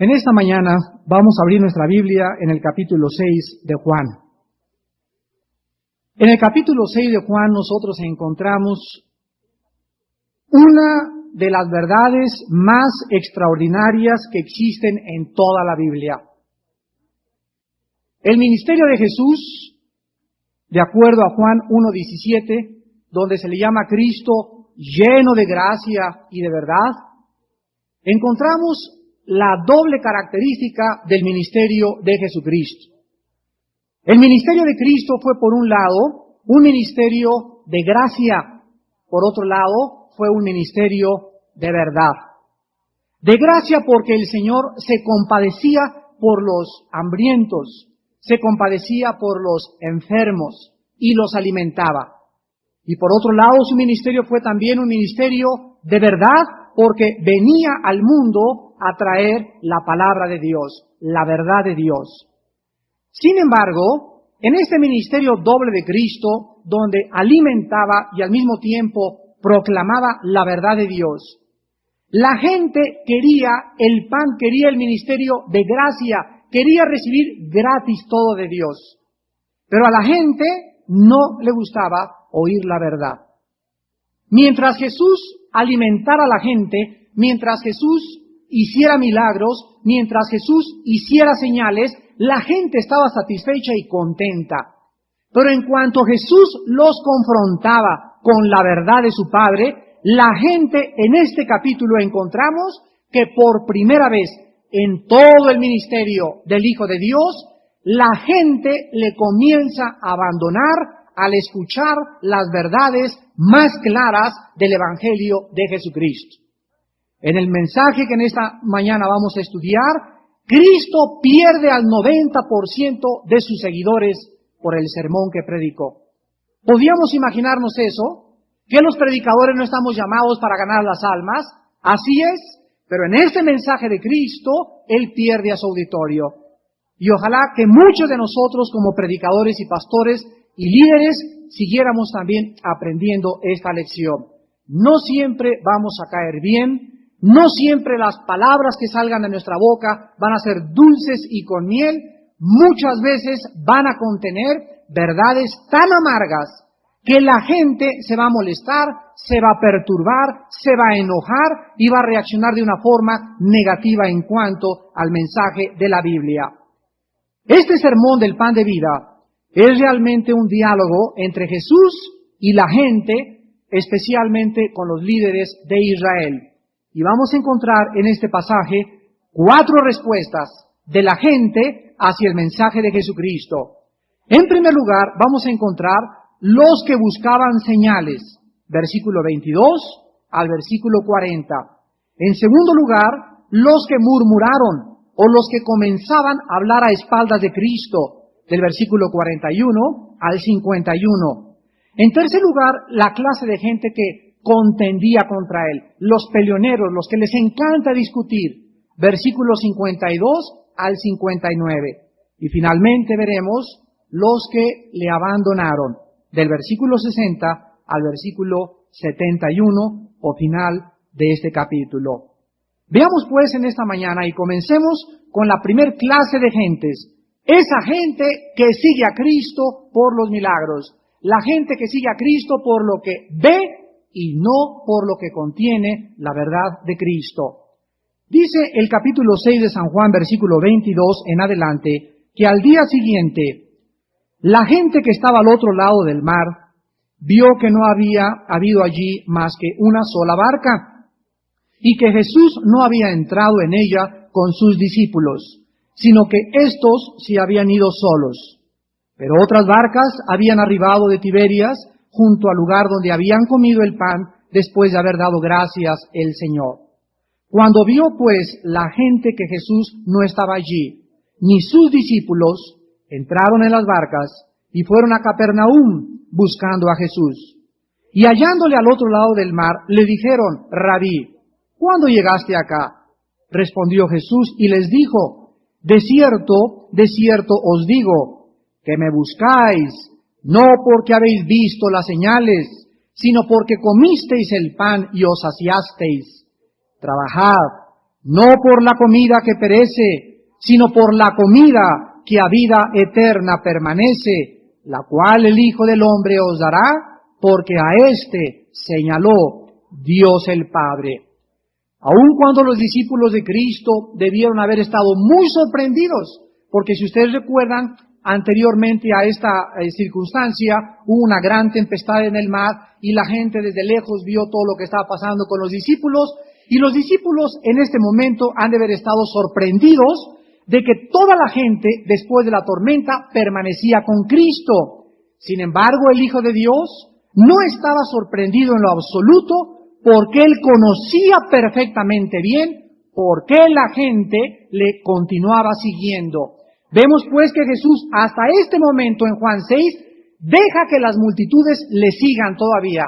En esta mañana vamos a abrir nuestra Biblia en el capítulo 6 de Juan. En el capítulo 6 de Juan nosotros encontramos una de las verdades más extraordinarias que existen en toda la Biblia. El ministerio de Jesús, de acuerdo a Juan 1:17, donde se le llama Cristo lleno de gracia y de verdad, encontramos la doble característica del ministerio de Jesucristo. El ministerio de Cristo fue, por un lado, un ministerio de gracia, por otro lado, fue un ministerio de verdad. De gracia porque el Señor se compadecía por los hambrientos, se compadecía por los enfermos y los alimentaba. Y por otro lado, su ministerio fue también un ministerio de verdad porque venía al mundo a traer la palabra de Dios, la verdad de Dios. Sin embargo, en este ministerio doble de Cristo, donde alimentaba y al mismo tiempo proclamaba la verdad de Dios, la gente quería el pan, quería el ministerio de gracia, quería recibir gratis todo de Dios. Pero a la gente no le gustaba oír la verdad. Mientras Jesús alimentara a la gente, mientras Jesús hiciera milagros, mientras Jesús hiciera señales, la gente estaba satisfecha y contenta. Pero en cuanto Jesús los confrontaba con la verdad de su Padre, la gente en este capítulo encontramos que por primera vez en todo el ministerio del Hijo de Dios, la gente le comienza a abandonar al escuchar las verdades más claras del Evangelio de Jesucristo. En el mensaje que en esta mañana vamos a estudiar, Cristo pierde al 90% de sus seguidores por el sermón que predicó. ¿Podríamos imaginarnos eso? ¿Que los predicadores no estamos llamados para ganar las almas? Así es, pero en este mensaje de Cristo, Él pierde a su auditorio. Y ojalá que muchos de nosotros como predicadores y pastores y líderes siguiéramos también aprendiendo esta lección. No siempre vamos a caer bien, no siempre las palabras que salgan de nuestra boca van a ser dulces y con miel, muchas veces van a contener verdades tan amargas que la gente se va a molestar, se va a perturbar, se va a enojar y va a reaccionar de una forma negativa en cuanto al mensaje de la Biblia. Este sermón del pan de vida es realmente un diálogo entre Jesús y la gente, especialmente con los líderes de Israel. Y vamos a encontrar en este pasaje 4 respuestas de la gente hacia el mensaje de Jesucristo. En primer lugar, vamos a encontrar los que buscaban señales, versículo 22 al versículo 40. En segundo lugar, los que murmuraron o los que comenzaban a hablar a espaldas de Cristo, del versículo 41 al 51. En tercer lugar, la clase de gente que contendía contra él, los peleoneros, los que les encanta discutir, versículos 52 al 59. Y finalmente veremos los que le abandonaron, del versículo 60 al versículo 71 o final de este capítulo. Veamos pues en esta mañana y comencemos con la primer clase de gentes, esa gente que sigue a Cristo por los milagros, la gente que sigue a Cristo por lo que ve y no por lo que contiene la verdad de Cristo. Dice el capítulo 6 de San Juan, versículo 22 en adelante, que al día siguiente, la gente que estaba al otro lado del mar vio que no había habido allí más que una sola barca, y que Jesús no había entrado en ella con sus discípulos, sino que éstos se habían ido solos. Pero otras barcas habían arribado de Tiberias, junto al lugar donde habían comido el pan después de haber dado gracias el Señor. Cuando vio pues la gente que Jesús no estaba allí, ni sus discípulos, entraron en las barcas y fueron a Capernaum buscando a Jesús. Y hallándole al otro lado del mar, le dijeron: Rabí, ¿cuándo llegaste acá? Respondió Jesús y les dijo: de cierto os digo, que me buscáis, no porque habéis visto las señales, sino porque comisteis el pan y os saciasteis. Trabajad, no por la comida que perece, sino por la comida que a vida eterna permanece, la cual el Hijo del Hombre os dará, porque a éste señaló Dios el Padre. Aun cuando los discípulos de Cristo debieron haber estado muy sorprendidos, porque si ustedes recuerdan, anteriormente a esta circunstancia hubo una gran tempestad en el mar y la gente desde lejos vio todo lo que estaba pasando con los discípulos, y los discípulos en este momento han de haber estado sorprendidos de que toda la gente después de la tormenta permanecía con Cristo. Sin embargo, el Hijo de Dios no estaba sorprendido en lo absoluto, porque Él conocía perfectamente bien por qué la gente le continuaba siguiendo. Vemos pues que Jesús hasta este momento en Juan 6 deja que las multitudes le sigan todavía.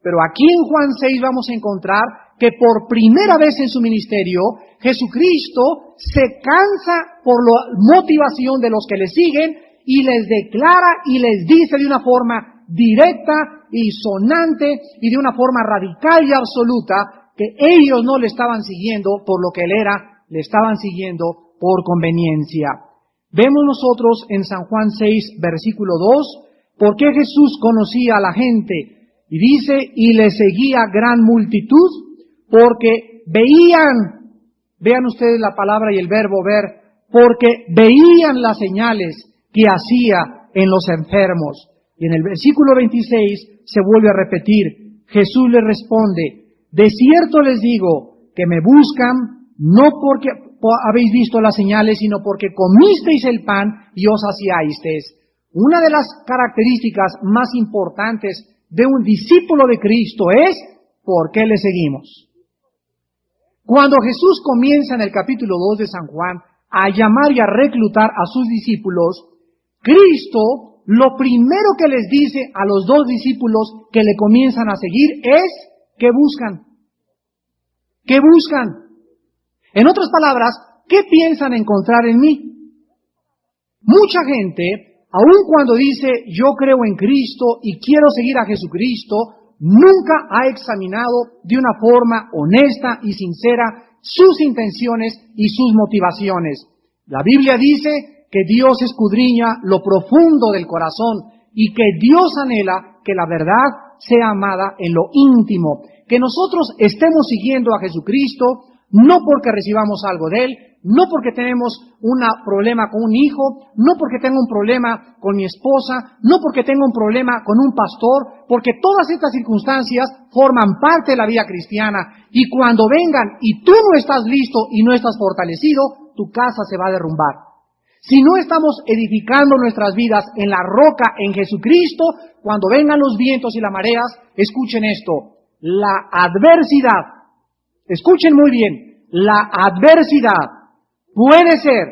Pero aquí en Juan 6 vamos a encontrar que por primera vez en su ministerio, Jesucristo se cansa por la motivación de los que le siguen y les declara y les dice de una forma directa y sonante y de una forma radical y absoluta que ellos no le estaban siguiendo por lo que Él era, le estaban siguiendo por conveniencia. Vemos nosotros en San Juan 6, versículo 2, por qué Jesús conocía a la gente. Y dice, y le seguía gran multitud, porque vean ustedes la palabra y el verbo ver, porque veían las señales que hacía en los enfermos. Y en el versículo 26 se vuelve a repetir, Jesús les responde, de cierto les digo que me buscan, no porque habéis visto las señales, sino porque comisteis el pan y os saciasteis. Una de las características más importantes de un discípulo de Cristo es ¿por qué le seguimos? Cuando Jesús comienza en el capítulo 2 de San Juan a llamar y a reclutar a sus discípulos, Cristo lo primero que les dice a los dos discípulos que le comienzan a seguir es ¿qué buscan? ¿Qué buscan? En otras palabras, ¿qué piensan encontrar en mí? Mucha gente, aun cuando dice yo creo en Cristo y quiero seguir a Jesucristo, nunca ha examinado de una forma honesta y sincera sus intenciones y sus motivaciones. La Biblia dice que Dios escudriña lo profundo del corazón y que Dios anhela que la verdad sea amada en lo íntimo, que nosotros estemos siguiendo a Jesucristo no porque recibamos algo de Él, no porque tenemos un problema con un hijo, no porque tengo un problema con mi esposa, no porque tengo un problema con un pastor, porque todas estas circunstancias forman parte de la vida cristiana y cuando vengan y tú no estás listo y no estás fortalecido, tu casa se va a derrumbar. Si no estamos edificando nuestras vidas en la roca, en Jesucristo, cuando vengan los vientos y las mareas, escuchen esto, la adversidad, escuchen muy bien, la adversidad puede ser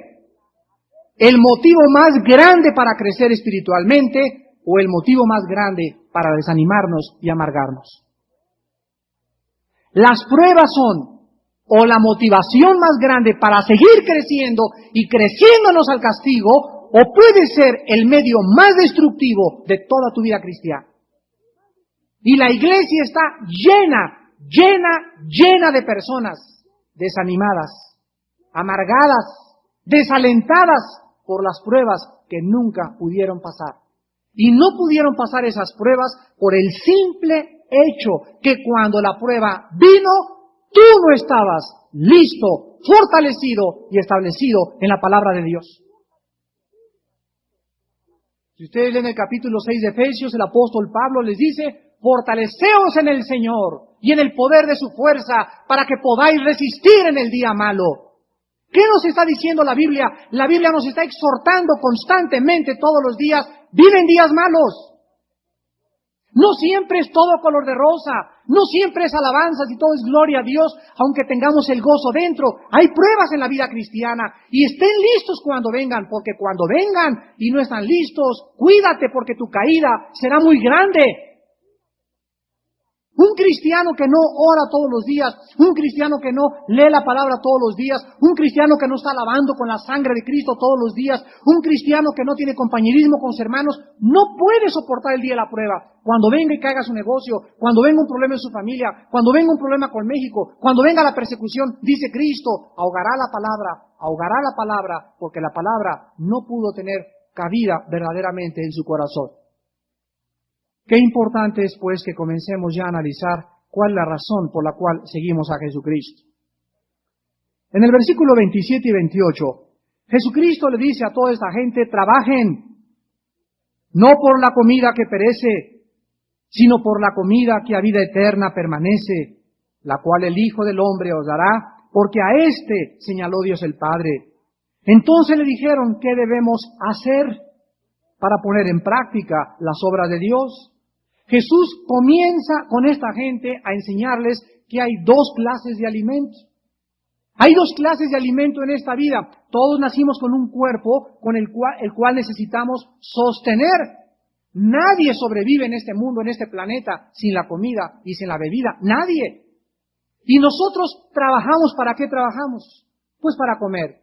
el motivo más grande para crecer espiritualmente o el motivo más grande para desanimarnos y amargarnos. Las pruebas son o la motivación más grande para seguir creciendo y creciéndonos al castigo, o puede ser el medio más destructivo de toda tu vida cristiana. Y la iglesia está llena de personas desanimadas, amargadas, desalentadas por las pruebas que nunca pudieron pasar. Y no pudieron pasar esas pruebas por el simple hecho que cuando la prueba vino, tú no estabas listo, fortalecido y establecido en la palabra de Dios. Si ustedes leen el capítulo 6 de Efesios, el apóstol Pablo les dice, fortaleceos en el Señor y en el poder de su fuerza para que podáis resistir en el día malo. ¿Qué nos está diciendo la Biblia? La Biblia nos está exhortando constantemente todos los días, viven días malos. No siempre es todo color de rosa, no siempre es alabanzas y todo es gloria a Dios, aunque tengamos el gozo dentro. Hay pruebas en la vida cristiana y estén listos cuando vengan, porque cuando vengan y no están listos, cuídate porque tu caída será muy grande. Un cristiano que no ora todos los días, un cristiano que no lee la palabra todos los días, un cristiano que no está lavando con la sangre de Cristo todos los días, un cristiano que no tiene compañerismo con sus hermanos, no puede soportar el día de la prueba. Cuando venga y caiga su negocio, cuando venga un problema en su familia, cuando venga un problema con México, cuando venga la persecución, dice Cristo, ahogará la palabra, porque la palabra no pudo tener cabida verdaderamente en su corazón. Qué importante es, pues, que comencemos ya a analizar cuál es la razón por la cual seguimos a Jesucristo. En el versículo 27 y 28, Jesucristo le dice a toda esta gente, trabajen, no por la comida que perece, sino por la comida que a vida eterna permanece, la cual el Hijo del Hombre os dará, porque a éste señaló Dios el Padre. Entonces le dijeron, ¿qué debemos hacer para poner en práctica las obras de Dios? Jesús comienza con esta gente a enseñarles que hay dos clases de alimentos. Hay dos clases de alimento en esta vida. Todos nacimos con un cuerpo con el cual necesitamos sostener. Nadie sobrevive en este mundo, en este planeta, sin la comida y sin la bebida. Nadie. Y nosotros trabajamos, ¿para qué trabajamos? Pues para comer.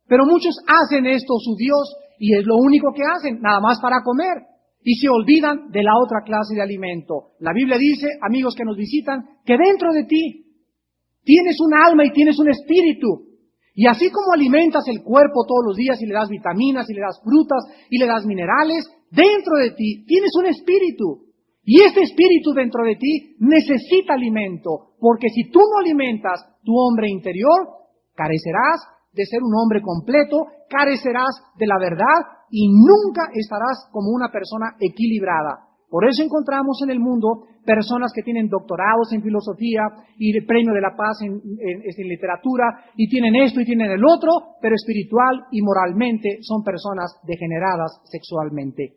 Pero muchos hacen esto su Dios y es lo único que hacen, nada más para comer. Y se olvidan de la otra clase de alimento. La Biblia dice, amigos que nos visitan, que dentro de ti tienes un alma y tienes un espíritu. Y así como alimentas el cuerpo todos los días y le das vitaminas y le das frutas y le das minerales, dentro de ti tienes un espíritu. Y este espíritu dentro de ti necesita alimento. Porque si tú no alimentas tu hombre interior, carecerás de ser un hombre completo, carecerás de la verdad y nunca estarás como una persona equilibrada. Por eso encontramos en el mundo personas que tienen doctorados en filosofía y el premio de la paz en literatura y tienen esto y tienen el otro, pero espiritual y moralmente son personas degeneradas sexualmente.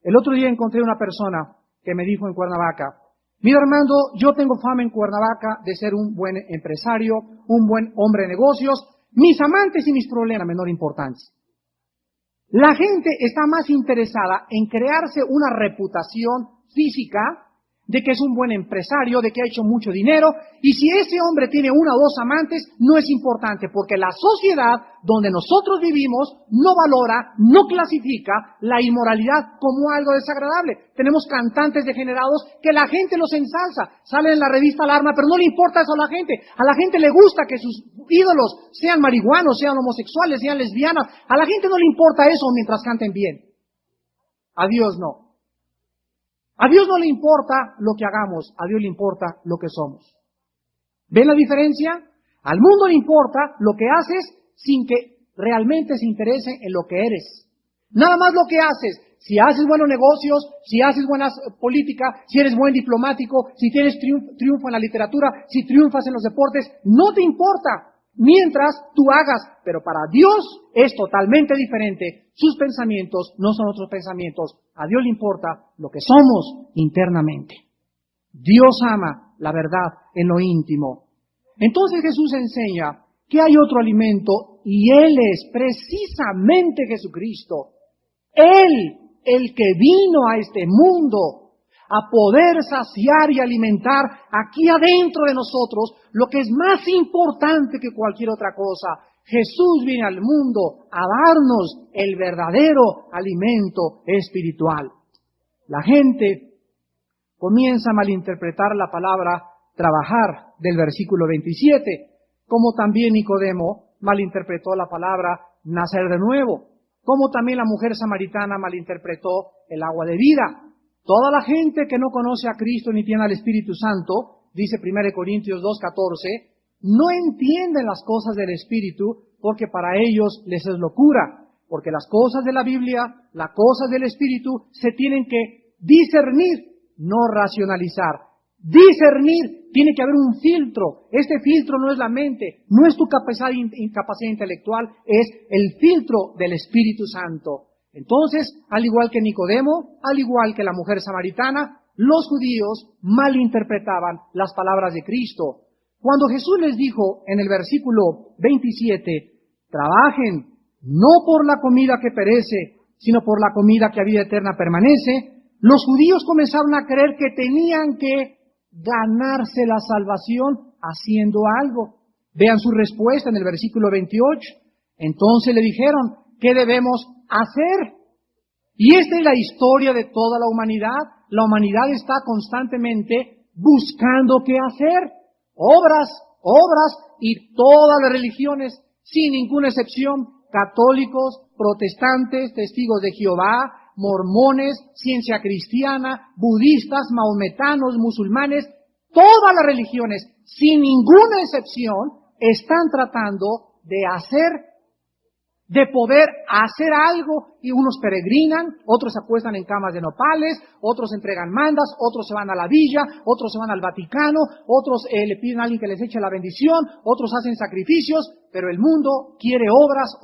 El otro día encontré una persona que me dijo en Cuernavaca, mira Armando, yo tengo fama en Cuernavaca de ser un buen empresario, un buen hombre de negocios, mis amantes y mis problemas menor importancia. La gente está más interesada en crearse una reputación física de que es un buen empresario, de que ha hecho mucho dinero, y si ese hombre tiene una o dos amantes, no es importante, porque la sociedad donde nosotros vivimos no valora, no clasifica la inmoralidad como algo desagradable. Tenemos cantantes degenerados que la gente los ensalza, salen en la revista Alarma, pero no le importa eso a la gente le gusta que sus ídolos sean marihuanos, sean homosexuales, sean lesbianas, a la gente no le importa eso mientras canten bien. A Dios no. A Dios no le importa lo que hagamos, a Dios le importa lo que somos. ¿Ven la diferencia? Al mundo le importa lo que haces sin que realmente se interese en lo que eres. Nada más lo que haces. Si haces buenos negocios, si haces buenas políticas, si eres buen diplomático, si tienes triunfo en la literatura, si triunfas en los deportes, no te importa. Mientras tú hagas, pero para Dios es totalmente diferente. Sus pensamientos no son otros pensamientos. A Dios le importa lo que somos internamente. Dios ama la verdad en lo íntimo. Entonces Jesús enseña que hay otro alimento y Él es precisamente Jesucristo. Él, el que vino a este mundo a poder saciar y alimentar aquí adentro de nosotros lo que es más importante que cualquier otra cosa. Jesús viene al mundo a darnos el verdadero alimento espiritual. La gente comienza a malinterpretar la palabra trabajar del versículo 27, como también Nicodemo malinterpretó la palabra nacer de nuevo, como también la mujer samaritana malinterpretó el agua de vida. Toda la gente que no conoce a Cristo ni tiene al Espíritu Santo, dice 1 Corintios 2:14, no entienden las cosas del Espíritu porque para ellos les es locura. Porque las cosas de la Biblia, las cosas del Espíritu, se tienen que discernir, no racionalizar. Discernir, tiene que haber un filtro. Este filtro no es la mente, no es tu capacidad intelectual, es el filtro del Espíritu Santo. Entonces, al igual que Nicodemo, al igual que la mujer samaritana, los judíos malinterpretaban las palabras de Cristo. Cuando Jesús les dijo en el versículo 27, trabajen no por la comida que perece, sino por la comida que a vida eterna permanece, los judíos comenzaron a creer que tenían que ganarse la salvación haciendo algo. Vean su respuesta en el versículo 28. Entonces le dijeron, ¿qué debemos hacer? Y esta es la historia de toda la humanidad. La humanidad está constantemente buscando qué hacer. Obras, y todas las religiones, sin ninguna excepción, católicos, protestantes, testigos de Jehová, mormones, ciencia cristiana, budistas, mahometanos, musulmanes, todas las religiones, sin ninguna excepción, están tratando de poder hacer algo, y unos peregrinan, otros se acuestan en camas de nopales, otros entregan mandas, otros se van a la villa, otros se van al Vaticano, otros le piden a alguien que les eche la bendición, otros hacen sacrificios, pero el mundo quiere obras,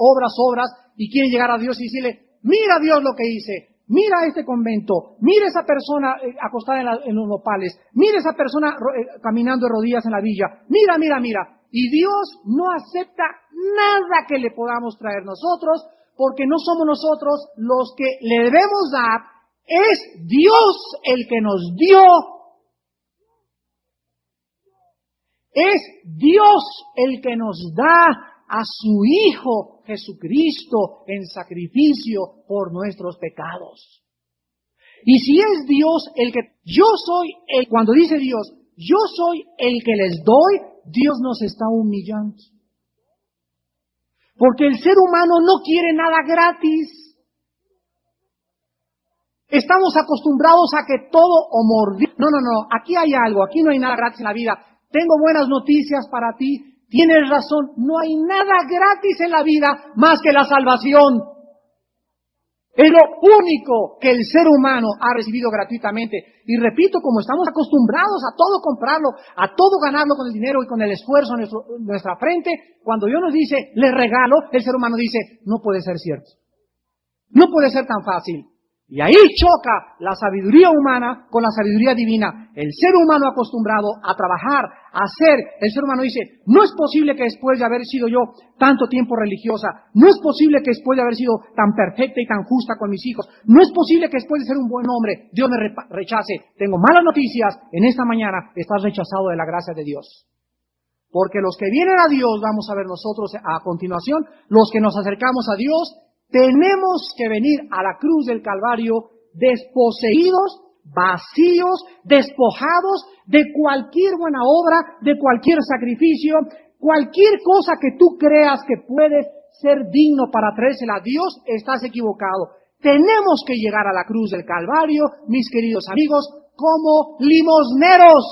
y quiere llegar a Dios y decirle, mira Dios lo que hice, mira este convento, mira esa persona acostada en los nopales, mira esa persona caminando de rodillas en la villa, mira. Y Dios no acepta nada que le podamos traer nosotros, porque no somos nosotros los que le debemos dar, es Dios el que nos dio. Es Dios el que nos da a su Hijo Jesucristo en sacrificio por nuestros pecados. Y si es Dios el que, cuando dice Dios, yo soy el que les doy, Dios nos está humillando. Porque el ser humano no quiere nada gratis. Estamos acostumbrados a que todo o mordir. No, aquí hay algo, aquí no hay nada gratis en la vida. Tengo buenas noticias para ti, tienes razón, no hay nada gratis en la vida más que la salvación. Es lo único que el ser humano ha recibido gratuitamente. Y repito, como estamos acostumbrados a todo comprarlo, a todo ganarlo con el dinero y con el esfuerzo en nuestra frente, cuando Dios nos dice, le regalo, el ser humano dice, no puede ser cierto. No puede ser tan fácil. Y ahí choca la sabiduría humana con la sabiduría divina. El ser humano acostumbrado a trabajar, a hacer, el ser humano dice, no es posible que después de haber sido yo tanto tiempo religiosa, no es posible que después de haber sido tan perfecta y tan justa con mis hijos, no es posible que después de ser un buen hombre, Dios me rechace. Tengo malas noticias, en esta mañana estás rechazado de la gracia de Dios. Porque los que vienen a Dios, vamos a ver nosotros a continuación, los que nos acercamos a Dios, tenemos que venir a la cruz del Calvario desposeídos, vacíos, despojados de cualquier buena obra, de cualquier sacrificio, cualquier cosa que tú creas que puedes ser digno para traérsela a Dios, estás equivocado. Tenemos que llegar a la cruz del Calvario, mis queridos amigos, como limosneros.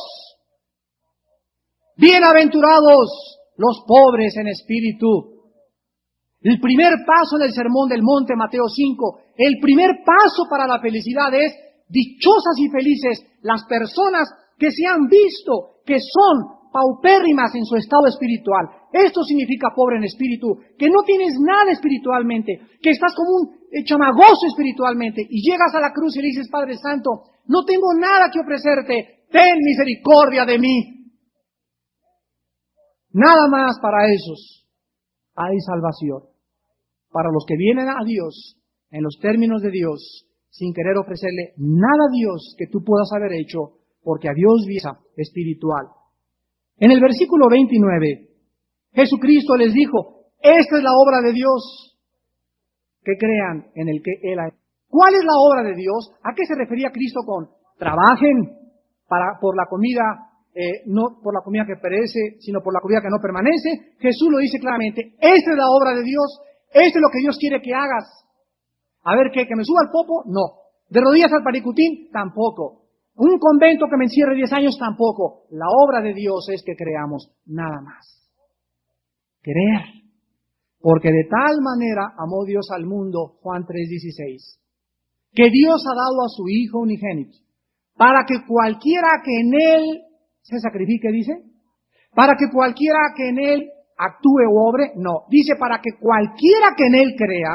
Bienaventurados los pobres en espíritu. El primer paso en el Sermón del Monte, Mateo 5, el primer paso para la felicidad es, dichosas y felices las personas que se han visto que son paupérrimas en su estado espiritual. Esto significa pobre en espíritu, que no tienes nada espiritualmente, que estás como un chamagoso espiritualmente, y llegas a la cruz y le dices, Padre Santo, no tengo nada que ofrecerte, ten misericordia de mí. Nada más para esos hay salvación. Para los que vienen a Dios, en los términos de Dios, sin querer ofrecerle nada a Dios que tú puedas haber hecho, porque a Dios viene espiritual. En el versículo 29, Jesucristo les dijo, esta es la obra de Dios, que crean en el que Él ha hecho. ¿Cuál es la obra de Dios? ¿A qué se refería Cristo con trabajen por la comida? No por la comida que perece, sino por la comida que no permanece. Jesús lo dice claramente, esta es la obra de Dios, esto es lo que Dios quiere que hagas. A ver, ¿qué? ¿Que me suba al popo? No. ¿De rodillas al paricutín? Tampoco. ¿Un convento que me encierre 10 años? Tampoco. La obra de Dios es que creamos, nada más. Creer. Porque de tal manera amó Dios al mundo, Juan 3:16, que Dios ha dado a su Hijo unigénito, para que cualquiera que en Él se sacrifique, dice, para que cualquiera que en Él actúe o obre, no, dice para que cualquiera que en Él crea,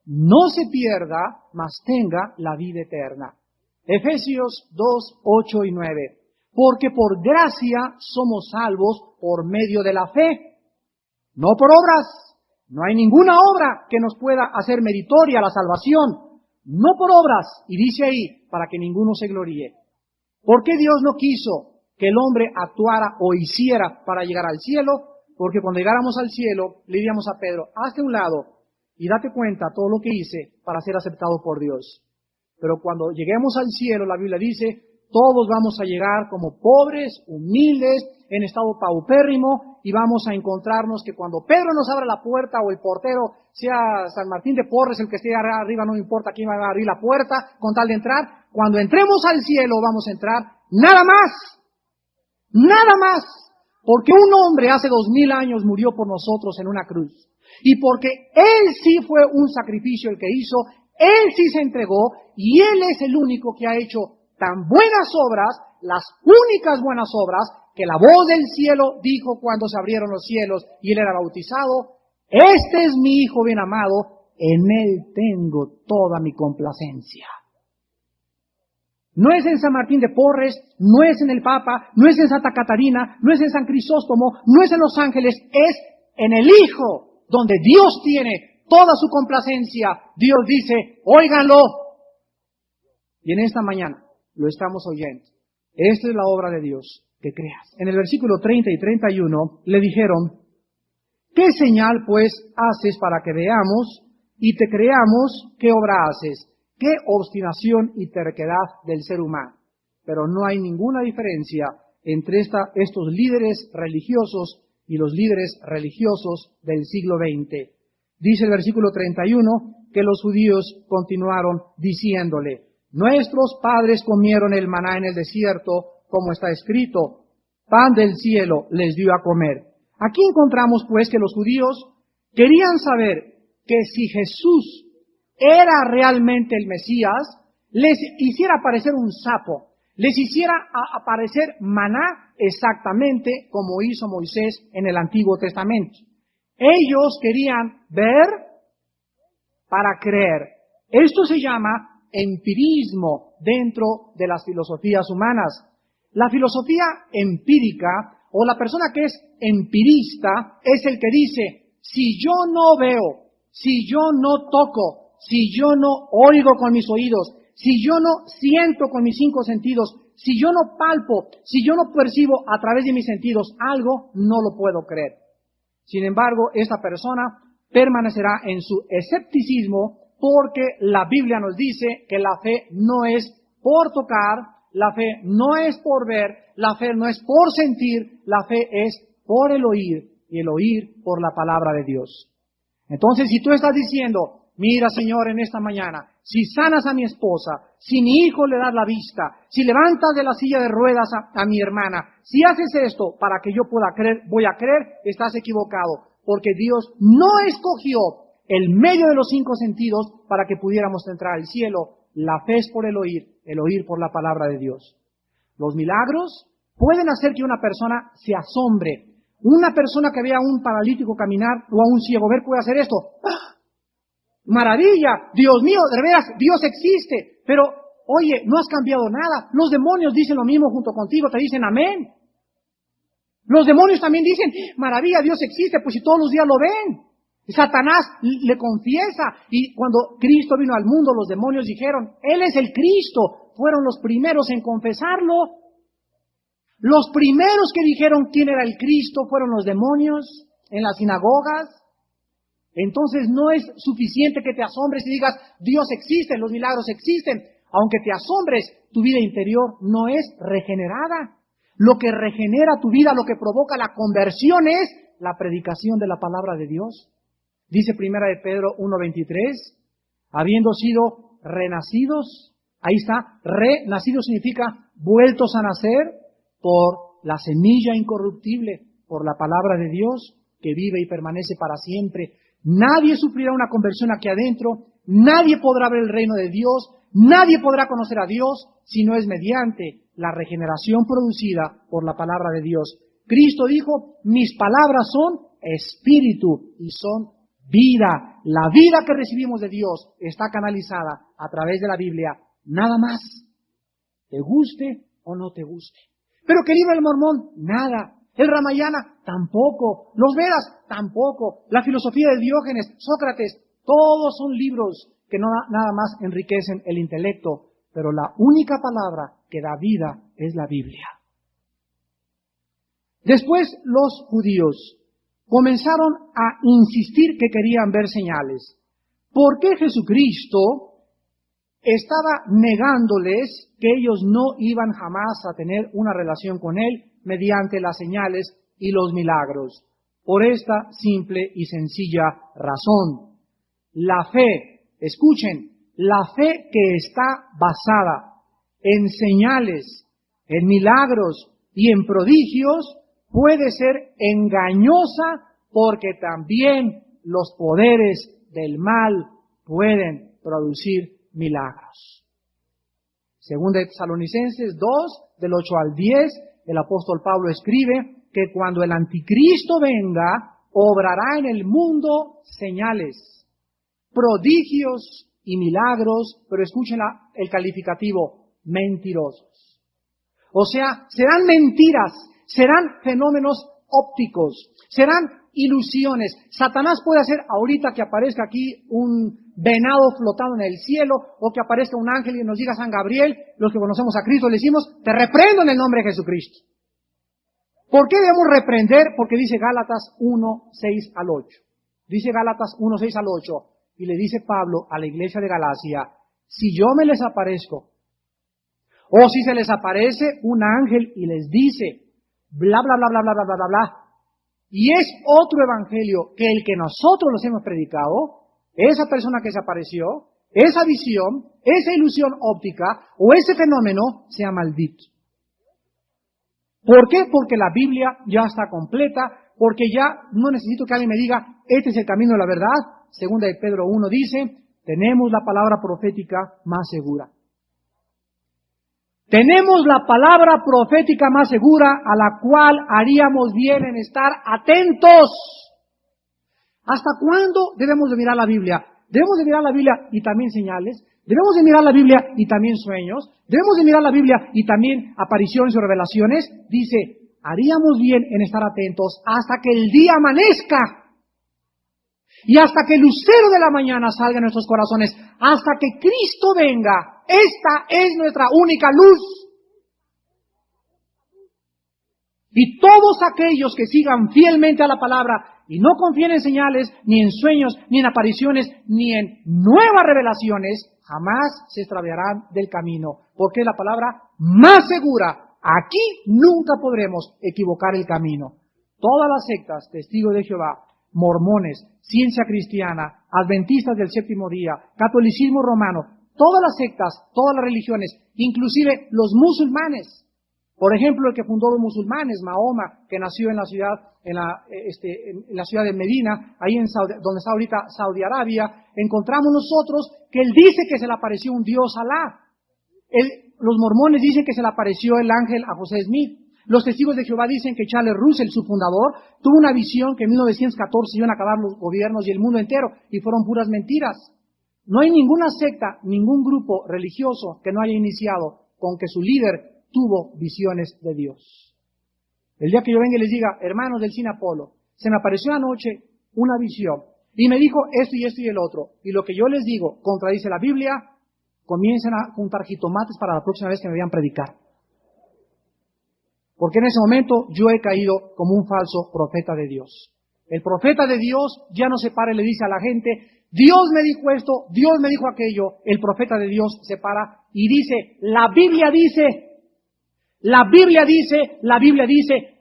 no se pierda, mas tenga la vida eterna. Efesios 2, 8 y 9. Porque por gracia somos salvos por medio de la fe, no por obras. No hay ninguna obra que nos pueda hacer meritoria la salvación, no por obras. Y dice ahí, para que ninguno se gloríe. ¿Por qué Dios no quiso que el hombre actuara o hiciera para llegar al cielo, porque cuando llegáramos al cielo, le diríamos a Pedro, hazte a un lado y date cuenta todo lo que hice para ser aceptado por Dios. Pero cuando lleguemos al cielo, la Biblia dice, todos vamos a llegar como pobres, humildes, en estado paupérrimo, y vamos a encontrarnos que cuando Pedro nos abra la puerta o el portero, sea San Martín de Porres, el que esté arriba, no importa quién va a abrir la puerta, con tal de entrar, cuando entremos al cielo vamos a entrar, nada más, porque un hombre hace 2000 años murió por nosotros en una cruz, y porque Él sí fue un sacrificio el que hizo, Él sí se entregó, y Él es el único que ha hecho tan buenas obras, las únicas buenas obras, que la voz del cielo dijo cuando se abrieron los cielos y Él era bautizado, este es mi Hijo bien amado, en Él tengo toda mi complacencia. No es en San Martín de Porres, no es en el Papa, no es en Santa Catarina, no es en San Crisóstomo, no es en los ángeles, es en el Hijo, donde Dios tiene toda su complacencia. Dios dice, óiganlo. Y en esta mañana lo estamos oyendo. Esta es la obra de Dios, que creas. En el versículo 30 y 31 le dijeron, ¿qué señal pues haces para que veamos y te creamos qué obra haces? Qué obstinación y terquedad del ser humano. Pero no hay ninguna diferencia entre estos líderes religiosos y los líderes religiosos del siglo XX. Dice el versículo 31 que los judíos continuaron diciéndole, nuestros padres comieron el maná en el desierto, como está escrito, pan del cielo les dio a comer. Aquí encontramos pues que los judíos querían saber que si Jesús era realmente el Mesías, les hiciera aparecer un sapo, les hiciera aparecer maná exactamente como hizo Moisés en el Antiguo Testamento. Ellos querían ver para creer. Esto se llama empirismo dentro de las filosofías humanas. La filosofía empírica o la persona que es empirista es el que dice, si yo no veo, si yo no toco, si yo no oigo con mis oídos, si yo no siento con mis 5 sentidos, si yo no palpo, si yo no percibo a través de mis sentidos algo, no lo puedo creer. Sin embargo, esta persona permanecerá en su escepticismo porque la Biblia nos dice que la fe no es por tocar, la fe no es por ver, la fe no es por sentir, la fe es por el oír y el oír por la palabra de Dios. Entonces, si tú estás diciendo, mira, Señor, en esta mañana, si sanas a mi esposa, si mi hijo le das la vista, si levantas de la silla de ruedas a mi hermana, si haces esto para que yo pueda creer, voy a creer, estás equivocado, porque Dios no escogió el medio de los 5 sentidos para que pudiéramos entrar al cielo. La fe es por el oír por la palabra de Dios. Los milagros pueden hacer que una persona se asombre. Una persona que vea a un paralítico caminar o a un ciego ver puede hacer esto. ¡Ah! Maravilla, Dios mío, de veras, Dios existe. Pero, oye, no has cambiado nada. Los demonios dicen lo mismo junto contigo, te dicen amén. Los demonios también dicen, maravilla, Dios existe, pues si todos los días lo ven. Satanás le confiesa, y cuando Cristo vino al mundo, los demonios dijeron, Él es el Cristo. Fueron los primeros en confesarlo. Los primeros que dijeron quién era el Cristo fueron los demonios en las sinagogas. Entonces no es suficiente que te asombres y digas, Dios existe, los milagros existen. Aunque te asombres, tu vida interior no es regenerada. Lo que regenera tu vida, lo que provoca la conversión es la predicación de la palabra de Dios. Dice Primera de Pedro 1:23, habiendo sido renacidos, ahí está, renacido significa vueltos a nacer por la semilla incorruptible, por la palabra de Dios que vive y permanece para siempre. Nadie sufrirá una conversión aquí adentro, nadie podrá ver el reino de Dios, nadie podrá conocer a Dios si no es mediante la regeneración producida por la palabra de Dios. Cristo dijo, mis palabras son espíritu y son vida. La vida que recibimos de Dios está canalizada a través de la Biblia, nada más. Te guste o no te guste. Pero que el libro del Mormón, nada. El Ramayana, tampoco. Los Vedas, tampoco. La filosofía de Diógenes, Sócrates, todos son libros que no nada más enriquecen el intelecto. Pero la única palabra que da vida es la Biblia. Después los judíos comenzaron a insistir que querían ver señales. ¿Por qué Jesucristo estaba negándoles que ellos no iban jamás a tener una relación con Él mediante las señales y los milagros? Por esta simple y sencilla razón. La fe, escuchen, la fe que está basada en señales, en milagros y en prodigios puede ser engañosa porque también los poderes del mal pueden producir milagros. Según de Tesalonicenses 2, del 8 al 10, el apóstol Pablo escribe que cuando el anticristo venga, obrará en el mundo señales, prodigios y milagros, pero escuchen el calificativo, mentirosos. O sea, serán mentiras, serán fenómenos ópticos, serán ilusiones. Satanás puede hacer ahorita que aparezca aquí un venado flotando en el cielo, o que aparezca un ángel y nos diga San Gabriel, los que conocemos a Cristo, le decimos, te reprendo en el nombre de Jesucristo. ¿Por qué debemos reprender? Porque dice Gálatas 1, 6 al 8. Dice Gálatas 1, 6 al 8, y le dice Pablo a la iglesia de Galacia, si yo me les aparezco, o si se les aparece un ángel y les dice, bla, bla, bla, bla, bla, bla, bla, bla, bla, y es otro evangelio que el que nosotros los hemos predicado, esa persona que se apareció, esa visión, esa ilusión óptica o ese fenómeno sea maldito. ¿Por qué? Porque la Biblia ya está completa, porque ya no necesito que alguien me diga, este es el camino de la verdad. Segunda de Pedro 1 dice, tenemos la palabra profética más segura. Tenemos la palabra profética más segura a la cual haríamos bien en estar atentos. ¿Hasta cuándo debemos de mirar la Biblia? Debemos de mirar la Biblia y también señales. Debemos de mirar la Biblia y también sueños. Debemos de mirar la Biblia y también apariciones o revelaciones. Dice, haríamos bien en estar atentos hasta que el día amanezca. Y hasta que el lucero de la mañana salga en nuestros corazones. Hasta que Cristo venga. Esta es nuestra única luz. Y todos aquellos que sigan fielmente a la palabra y no confíen en señales, ni en sueños, ni en apariciones, ni en nuevas revelaciones, jamás se extraviarán del camino. Porque es la palabra más segura. Aquí nunca podremos equivocar el camino. Todas las sectas, testigos de Jehová, mormones, ciencia cristiana, adventistas del séptimo día, catolicismo romano, todas las sectas, todas las religiones, inclusive los musulmanes. Por ejemplo, el que fundó los musulmanes, Mahoma, que nació en la ciudad, en la ciudad de Medina, ahí donde está ahorita Saudi Arabia, encontramos nosotros que él dice que se le apareció un Dios Alá. Los mormones dicen que se le apareció el ángel a José Smith. Los testigos de Jehová dicen que Charles Russell, su fundador, tuvo una visión que en 1914 iban a acabar los gobiernos y el mundo entero, y fueron puras mentiras. No hay ninguna secta, ningún grupo religioso que no haya iniciado con que su líder tuvo visiones de Dios. El día que yo venga y les diga, hermanos del Cine Apolo, se me apareció anoche una visión y me dijo esto y esto y el otro, y lo que yo les digo contradice la Biblia, comiencen a juntar jitomates para la próxima vez que me vean predicar. Porque en ese momento yo he caído como un falso profeta de Dios. El profeta de Dios ya no se para y le dice a la gente, Dios me dijo esto, Dios me dijo aquello. El profeta de Dios se para y dice, la Biblia dice,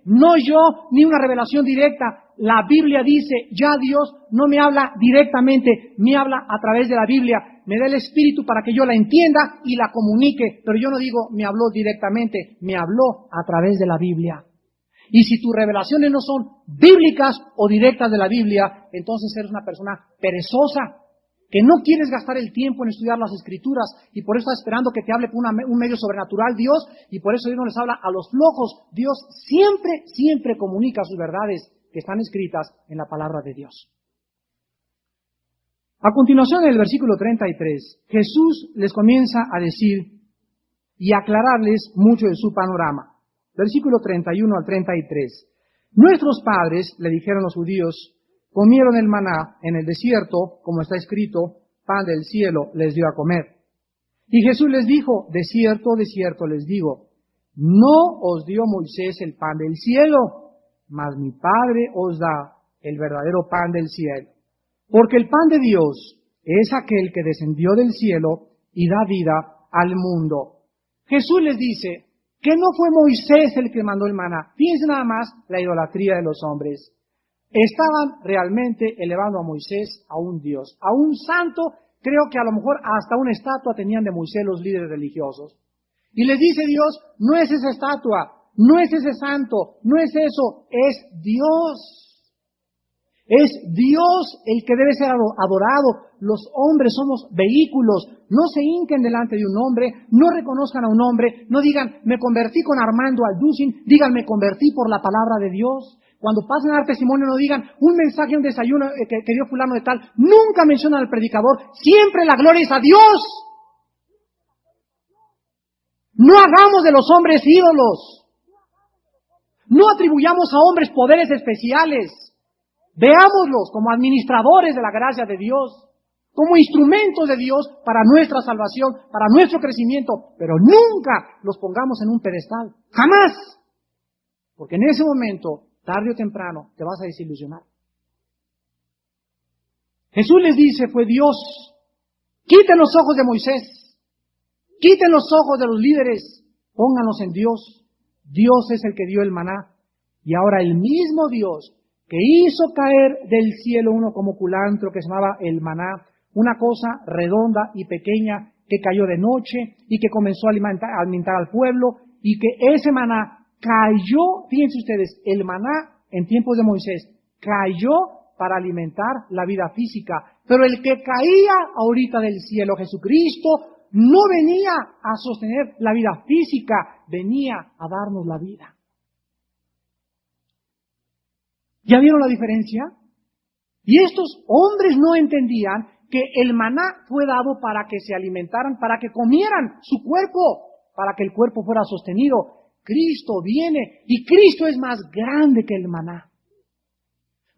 no yo ni una revelación directa. La Biblia dice, ya Dios no me habla directamente, me habla a través de la Biblia. Me da el Espíritu para que yo la entienda y la comunique. Pero yo no digo, me habló directamente, me habló a través de la Biblia. Y si tus revelaciones no son bíblicas o directas de la Biblia, entonces eres una persona perezosa, que no quieres gastar el tiempo en estudiar las Escrituras, y por eso estás esperando que te hable por un medio sobrenatural Dios, y por eso Dios no les habla a los flojos. Dios siempre comunica sus verdades que están escritas en la palabra de Dios. A continuación, en el versículo 33, Jesús les comienza a decir y aclararles mucho de su panorama. Versículo 31 al 33. Nuestros padres, le dijeron los judíos, comieron el maná en el desierto, como está escrito, pan del cielo les dio a comer. Y Jesús les dijo, de cierto les digo, no os dio Moisés el pan del cielo, mas mi Padre os da el verdadero pan del cielo. Porque el pan de Dios es aquel que descendió del cielo y da vida al mundo. Jesús les dice que no fue Moisés el que mandó el maná. Fíjense nada más la idolatría de los hombres. Estaban realmente elevando a Moisés a un Dios, a un santo. Creo que a lo mejor hasta una estatua tenían de Moisés los líderes religiosos. Y les dice Dios, no es esa estatua, no es ese santo, no es eso, es Dios. Es Dios el que debe ser adorado. Los hombres somos vehículos. No se hinquen delante de un hombre, no reconozcan a un hombre, no digan, me convertí con Armando Alducin, digan, me convertí por la palabra de Dios. Cuando pasen a dar testimonio no digan, un mensaje, un desayuno que dio fulano de tal. Nunca mencionan al predicador, siempre la gloria es a Dios. No hagamos de los hombres ídolos. No atribuyamos a hombres poderes especiales. Veámoslos como administradores de la gracia de Dios, como instrumentos de Dios para nuestra salvación, para nuestro crecimiento, pero nunca los pongamos en un pedestal. ¡Jamás! Porque en ese momento, tarde o temprano, te vas a desilusionar. Jesús les dice, fue Dios. Quiten los ojos de Moisés. Quiten los ojos de los líderes. Pónganlos en Dios. Dios es el que dio el maná. Y ahora el mismo Dios que hizo caer del cielo uno como culantro que se llamaba el maná, una cosa redonda y pequeña que cayó de noche y que comenzó a alimentar al pueblo, y que ese maná cayó, fíjense ustedes, el maná en tiempos de Moisés cayó para alimentar la vida física, pero el que caía ahorita del cielo, Jesucristo, no venía a sostener la vida física, venía a darnos la vida. ¿Ya vieron la diferencia? Y estos hombres no entendían que el maná fue dado para que se alimentaran, para que comieran su cuerpo, para que el cuerpo fuera sostenido. Cristo viene y Cristo es más grande que el maná.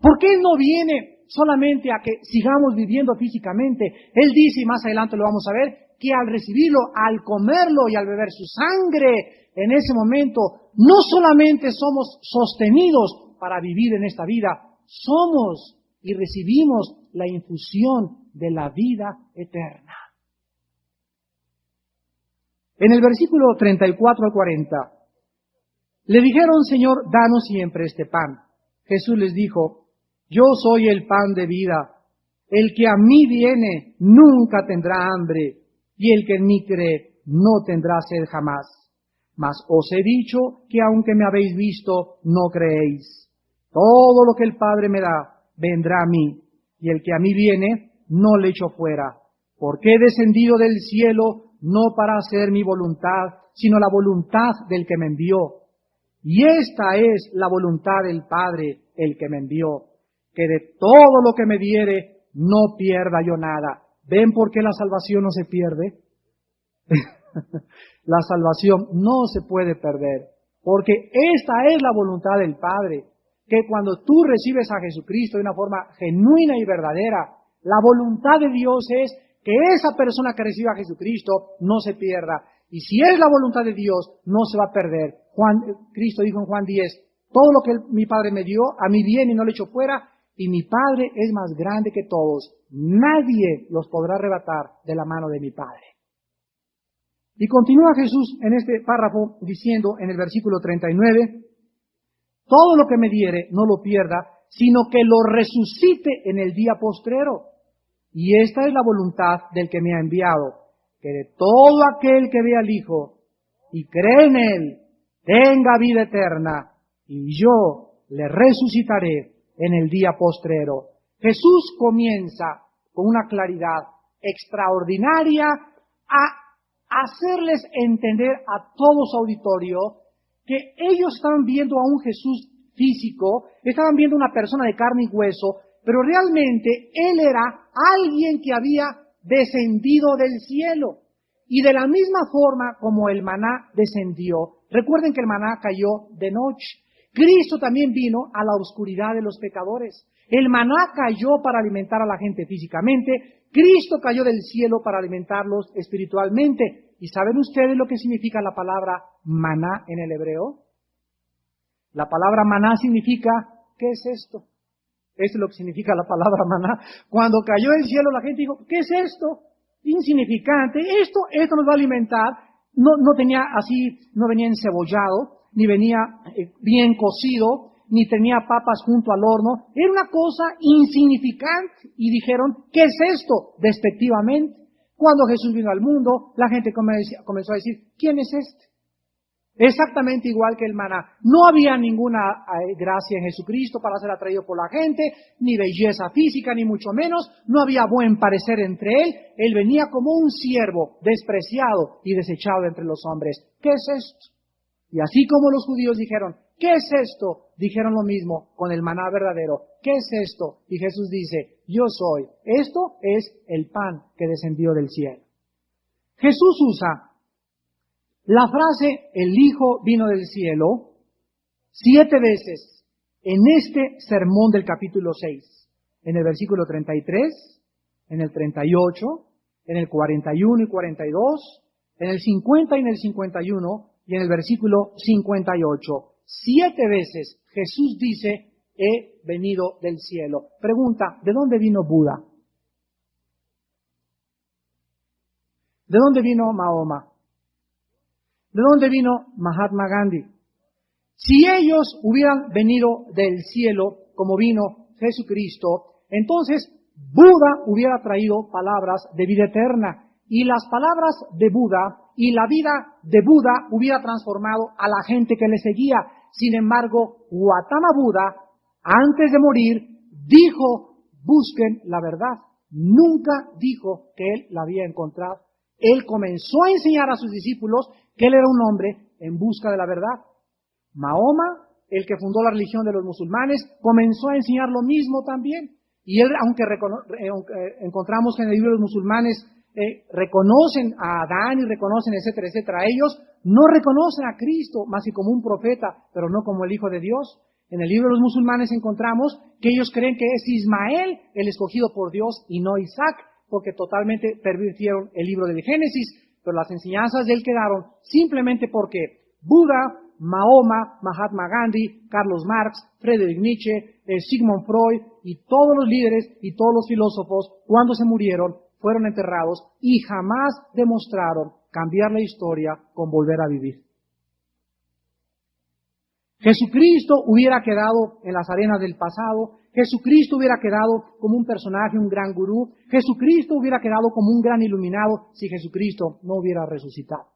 ¿Por qué Él no viene solamente a que sigamos viviendo físicamente? Él dice, y más adelante lo vamos a ver, que al recibirlo, al comerlo y al beber su sangre, en ese momento no solamente somos sostenidos para vivir en esta vida, somos y recibimos la infusión de la vida eterna. En el versículo 34 al 40, le dijeron, Señor, danos siempre este pan. Jesús les dijo, yo soy el pan de vida. El que a mí viene nunca tendrá hambre, y el que en mí cree no tendrá sed jamás. Mas os he dicho que aunque me habéis visto, no creéis. Todo lo que el Padre me da, vendrá a mí, y el que a mí viene, no le echo fuera. Porque he descendido del cielo, no para hacer mi voluntad, sino la voluntad del que me envió. Y esta es la voluntad del Padre, el que me envió, que de todo lo que me diere, no pierda yo nada. ¿Ven por qué la salvación no se pierde? La salvación no se puede perder, porque esta es la voluntad del Padre, que cuando tú recibes a Jesucristo de una forma genuina y verdadera, la voluntad de Dios es que esa persona que reciba a Jesucristo no se pierda. Y si es la voluntad de Dios, no se va a perder. Cristo dijo en Juan 10, todo lo que mi Padre me dio, a mí viene y no le echo fuera, y mi Padre es más grande que todos. Nadie los podrá arrebatar de la mano de mi Padre. Y continúa Jesús en este párrafo diciendo en el versículo 39, todo lo que me diere no lo pierda, sino que lo resucite en el día postrero. Y esta es la voluntad del que me ha enviado, que de todo aquel que ve al Hijo y cree en Él, tenga vida eterna, y yo le resucitaré en el día postrero. Jesús comienza con una claridad extraordinaria a hacerles entender a todo su auditorio que ellos estaban viendo a un Jesús físico, estaban viendo una persona de carne y hueso, pero realmente Él era alguien que había descendido del cielo. Y de la misma forma como el maná descendió, recuerden que el maná cayó de noche. Cristo también vino a la oscuridad de los pecadores. El maná cayó para alimentar a la gente físicamente, Cristo cayó del cielo para alimentarlos espiritualmente. ¿Y saben ustedes lo que significa la palabra maná en el hebreo? La palabra maná significa, ¿qué es esto? Eso es lo que significa la palabra maná. Cuando cayó del cielo, la gente dijo, ¿qué es esto? Insignificante. Esto nos va a alimentar. No tenía así, no venía encebollado, ni venía bien cocido, ni tenía papas junto al horno. Era una cosa insignificante. Y dijeron, ¿qué es esto? Despectivamente. Cuando Jesús vino al mundo, la gente comenzó a decir, ¿quién es este? Exactamente igual que el maná. No había ninguna gracia en Jesucristo para ser atraído por la gente, ni belleza física, ni mucho menos. No había buen parecer entre él. Él venía como un siervo despreciado y desechado entre los hombres. ¿Qué es esto? Y así como los judíos dijeron, ¿qué es esto? Dijeron lo mismo con el maná verdadero. ¿Qué es esto? Y Jesús dice, yo soy. Esto es el pan que descendió del cielo. Jesús usa la frase, el Hijo vino del cielo, 7 veces en este sermón del capítulo 6. En el versículo 33, en el 38, en el 41 y 42, en el 50 y en el 51 y en el versículo 58. 7 veces Jesús dice, he venido del cielo. Pregunta, ¿de dónde vino Buda? ¿De dónde vino Mahoma? ¿De dónde vino Mahatma Gandhi? Si ellos hubieran venido del cielo como vino Jesucristo, entonces Buda hubiera traído palabras de vida eterna y las palabras de Buda y la vida de Buda hubiera transformado a la gente que le seguía. Sin embargo, Gautama Buda, antes de morir, dijo, busquen la verdad. Nunca dijo que él la había encontrado. Él comenzó a enseñar a sus discípulos que él era un hombre en busca de la verdad. Mahoma, el que fundó la religión de los musulmanes, comenzó a enseñar lo mismo también. Y él, aunque encontramos que en el libro de los musulmanes reconocen a Adán y reconocen, etcétera, etcétera, ellos no reconocen a Cristo más que como un profeta, pero no como el Hijo de Dios. En el libro de los musulmanes encontramos que ellos creen que es Ismael el escogido por Dios y no Isaac, porque totalmente pervirtieron el libro del Génesis, pero las enseñanzas de él quedaron simplemente porque Buda, Mahoma, Mahatma Gandhi, Carlos Marx, Friedrich Nietzsche, Sigmund Freud y todos los líderes y todos los filósofos, cuando se murieron, fueron enterrados y jamás demostraron cambiar la historia con volver a vivir. Jesucristo hubiera quedado en las arenas del pasado, Jesucristo hubiera quedado como un personaje, un gran gurú, Jesucristo hubiera quedado como un gran iluminado si Jesucristo no hubiera resucitado.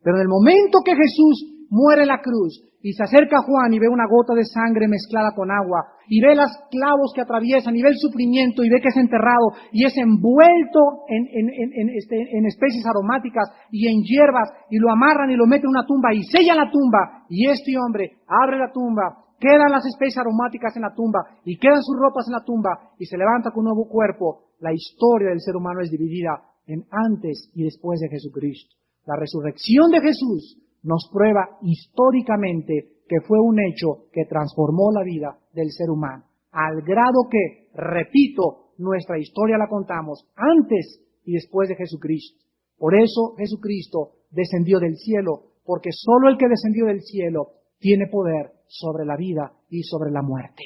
Pero en el momento que Jesús muere en la cruz y se acerca a Juan y ve una gota de sangre mezclada con agua y ve los clavos que atraviesan y ve el sufrimiento y ve que es enterrado y es envuelto en especies aromáticas y en hierbas y lo amarran y lo meten en una tumba y sellan la tumba y este hombre abre la tumba, quedan las especies aromáticas en la tumba y quedan sus ropas en la tumba y se levanta con un nuevo cuerpo. La historia del ser humano es dividida en antes y después de Jesucristo. La resurrección de Jesús nos prueba históricamente que fue un hecho que transformó la vida del ser humano, al grado que, repito, nuestra historia la contamos antes y después de Jesucristo. Por eso Jesucristo descendió del cielo, porque solo el que descendió del cielo tiene poder sobre la vida y sobre la muerte.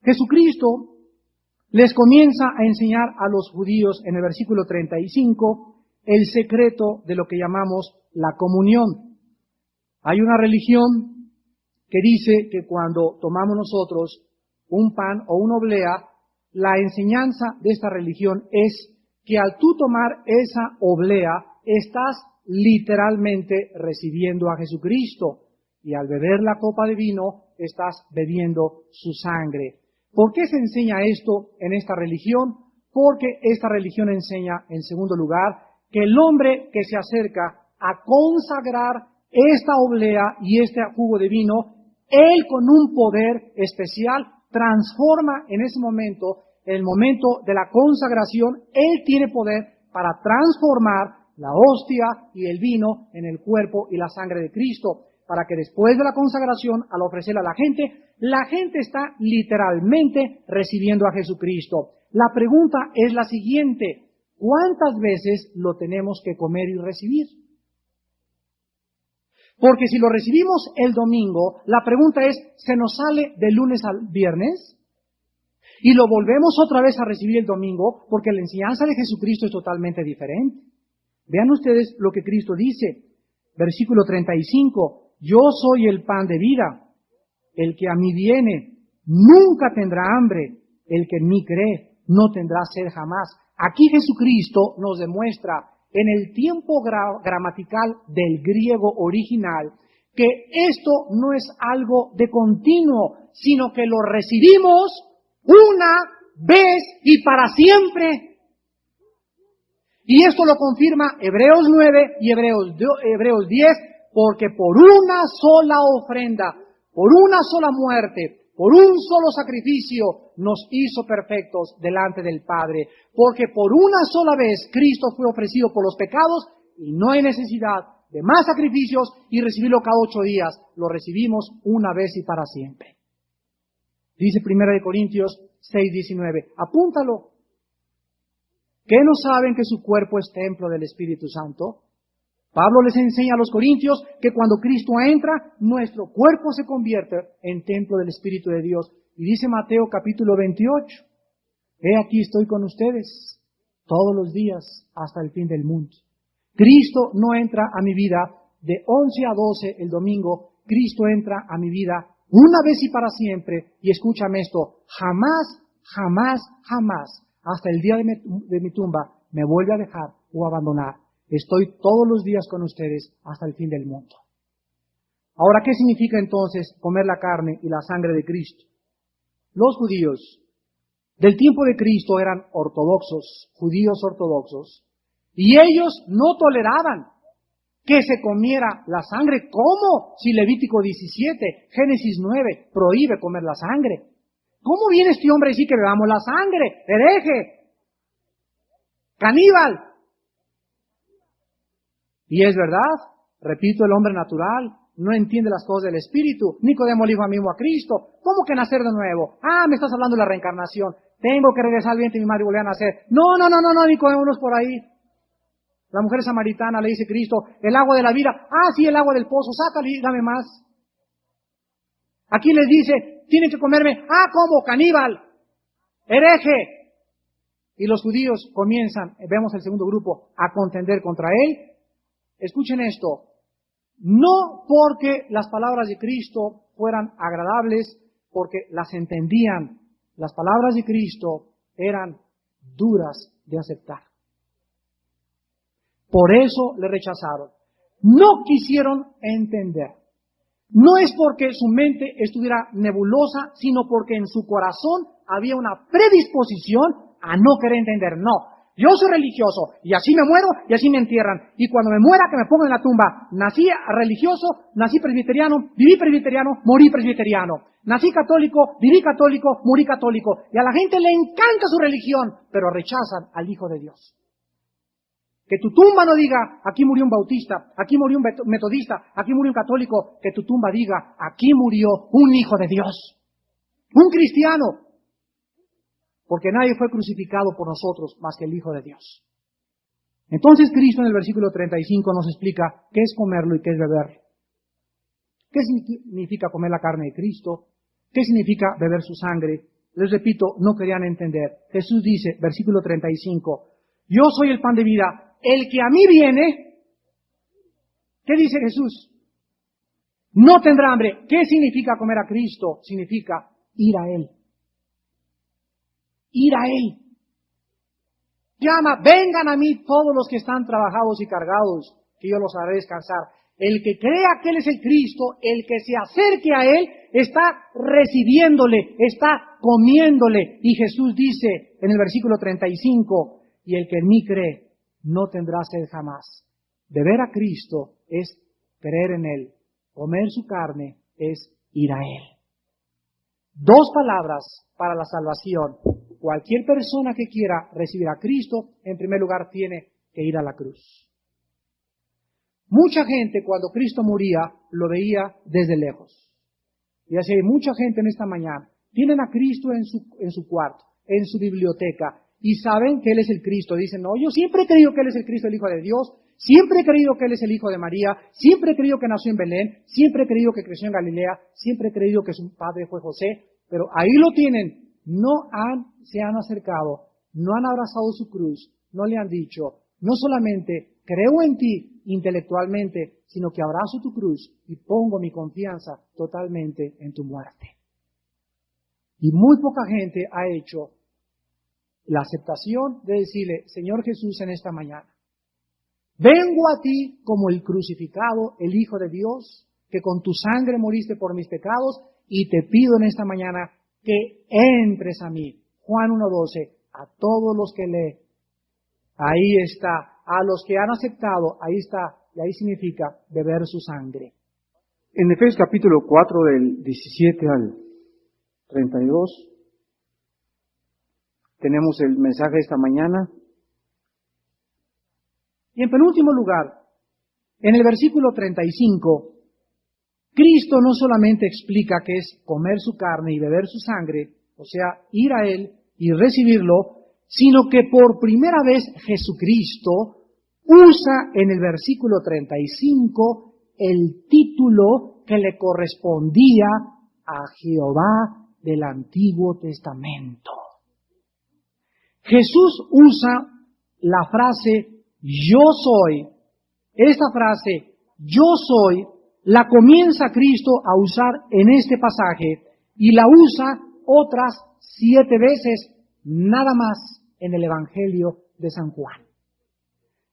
Jesucristo les comienza a enseñar a los judíos en el versículo 35 el secreto de lo que llamamos la comunión. Hay una religión que dice que cuando tomamos nosotros un pan o una oblea, la enseñanza de esta religión es que al tú tomar esa oblea, estás literalmente recibiendo a Jesucristo. Y al beber la copa de vino, estás bebiendo su sangre. ¿Por qué se enseña esto en esta religión? Porque esta religión enseña, en segundo lugar, que el hombre que se acerca a consagrar esta oblea y este jugo de vino, él con un poder especial transforma en ese momento, en el momento de la consagración, él tiene poder para transformar la hostia y el vino en el cuerpo y la sangre de Cristo, para que después de la consagración, al ofrecerla a la gente está literalmente recibiendo a Jesucristo. La pregunta es la siguiente: ¿cuántas veces lo tenemos que comer y recibir? Porque si lo recibimos el domingo, la pregunta es, ¿se nos sale de lunes al viernes? Y lo volvemos otra vez a recibir el domingo, porque la enseñanza de Jesucristo es totalmente diferente. Vean ustedes lo que Cristo dice. Versículo 35. Yo soy el pan de vida. El que a mí viene nunca tendrá hambre. El que en mí cree no tendrá sed jamás. Aquí Jesucristo nos demuestra en el tiempo gramatical del griego original que esto no es algo de continuo, sino que lo recibimos una vez y para siempre. Y esto lo confirma Hebreos 9 y Hebreos 10, porque por una sola ofrenda, por una sola muerte, por un solo sacrificio nos hizo perfectos delante del Padre. Porque por una sola vez Cristo fue ofrecido por los pecados y no hay necesidad de más sacrificios y recibirlo cada 8 días. Lo recibimos una vez y para siempre. Dice 1 Corintios 6:19. Apúntalo. ¿Qué no saben que su cuerpo es templo del Espíritu Santo? Pablo les enseña a los corintios que cuando Cristo entra, nuestro cuerpo se convierte en templo del Espíritu de Dios. Y dice Mateo capítulo 28, he aquí estoy con ustedes todos los días hasta el fin del mundo. Cristo no entra a mi vida de 11 a 12 el domingo, Cristo entra a mi vida una vez y para siempre. Y escúchame esto, jamás, jamás, jamás, hasta el día de mi tumba, me vuelve a dejar o abandonar. Estoy todos los días con ustedes hasta el fin del mundo. Ahora, ¿qué significa entonces comer la carne y la sangre de Cristo? Los judíos del tiempo de Cristo eran ortodoxos, judíos ortodoxos, y ellos no toleraban que se comiera la sangre. ¿Cómo? Si Levítico 17, Génesis 9 prohíbe comer la sangre. ¿Cómo viene este hombre a decir que bebamos la sangre? Hereje, caníbal. Y es verdad, repito, el hombre natural no entiende las cosas del Espíritu. Nicodemo le dijo a mismo a Cristo, ¿cómo que nacer de nuevo? Ah, me estás hablando de la reencarnación. Tengo que regresar al vientre de mi madre y volver a nacer. No, Nicodemo no es por ahí. La mujer samaritana le dice a Cristo, el agua de la vida. Ah, sí, el agua del pozo, sácale y dame más. Aquí les dice, tienen que comerme. Ah, ¿cómo? Caníbal, hereje. Y los judíos comienzan, vemos el segundo grupo, a contender contra él. Escuchen esto, no porque las palabras de Cristo fueran agradables, porque las entendían. Las palabras de Cristo eran duras de aceptar. Por eso le rechazaron. No quisieron entender. No es porque su mente estuviera nebulosa, sino porque en su corazón había una predisposición a no querer entender. No. Yo soy religioso y así me muero y así me entierran. Y cuando me muera, que me pongan en la tumba. Nací religioso, nací presbiteriano, viví presbiteriano, morí presbiteriano. Nací católico, viví católico, morí católico. Y a la gente le encanta su religión, pero rechazan al Hijo de Dios. Que tu tumba no diga, aquí murió un bautista, aquí murió un metodista, aquí murió un católico. Que tu tumba diga, aquí murió un Hijo de Dios. Un cristiano. Porque nadie fue crucificado por nosotros más que el Hijo de Dios. Entonces Cristo en el versículo 35 nos explica qué es comerlo y qué es beberlo. ¿Qué significa comer la carne de Cristo? ¿Qué significa beber su sangre? Les repito, no querían entender. Jesús dice, versículo 35, yo soy el pan de vida, el que a mí viene, ¿qué dice Jesús? No tendrá hambre. ¿Qué significa comer a Cristo? Significa ir a Él. Ir a Él. Llama, vengan a mí todos los que están trabajados y cargados, que yo los haré descansar. El que crea que Él es el Cristo, el que se acerque a Él, está recibiéndole, está comiéndole. Y Jesús dice en el versículo 35, y el que en mí cree, no tendrá sed jamás. Beber a Cristo es creer en Él. Comer su carne es ir a Él. Dos palabras para la salvación. Cualquier persona que quiera recibir a Cristo, en primer lugar, tiene que ir a la cruz. Mucha gente, cuando Cristo moría, lo veía desde lejos. Y así hay mucha gente en esta mañana. Tienen a Cristo en su cuarto, en su biblioteca, y saben que Él es el Cristo. Dicen, no, yo siempre he creído que Él es el Cristo, el Hijo de Dios. Siempre he creído que Él es el Hijo de María, siempre he creído que nació en Belén, siempre he creído que creció en Galilea, siempre he creído que su padre fue José, pero ahí lo tienen. Se han acercado, no han abrazado su cruz, no le han dicho, no solamente creo en ti intelectualmente, sino que abrazo tu cruz y pongo mi confianza totalmente en tu muerte. Y muy poca gente ha hecho la aceptación de decirle, Señor Jesús, en esta mañana, vengo a ti como el crucificado, el Hijo de Dios, que con tu sangre moriste por mis pecados, y te pido en esta mañana que entres a mí. Juan 1:12, a todos los que leen, ahí está, a los que han aceptado, ahí está, y ahí significa beber su sangre. En Efesios capítulo 4 del 17 al 32, tenemos el mensaje de esta mañana. Y en penúltimo lugar, en el versículo 35, Cristo no solamente explica que es comer su carne y beber su sangre, o sea, ir a Él y recibirlo, sino que por primera vez Jesucristo usa en el versículo 35 el título que le correspondía a Jehová del Antiguo Testamento. Jesús usa la frase yo soy. Esta frase yo soy la comienza Cristo a usar en este pasaje y la usa otras 7 veces nada más en el Evangelio de San Juan.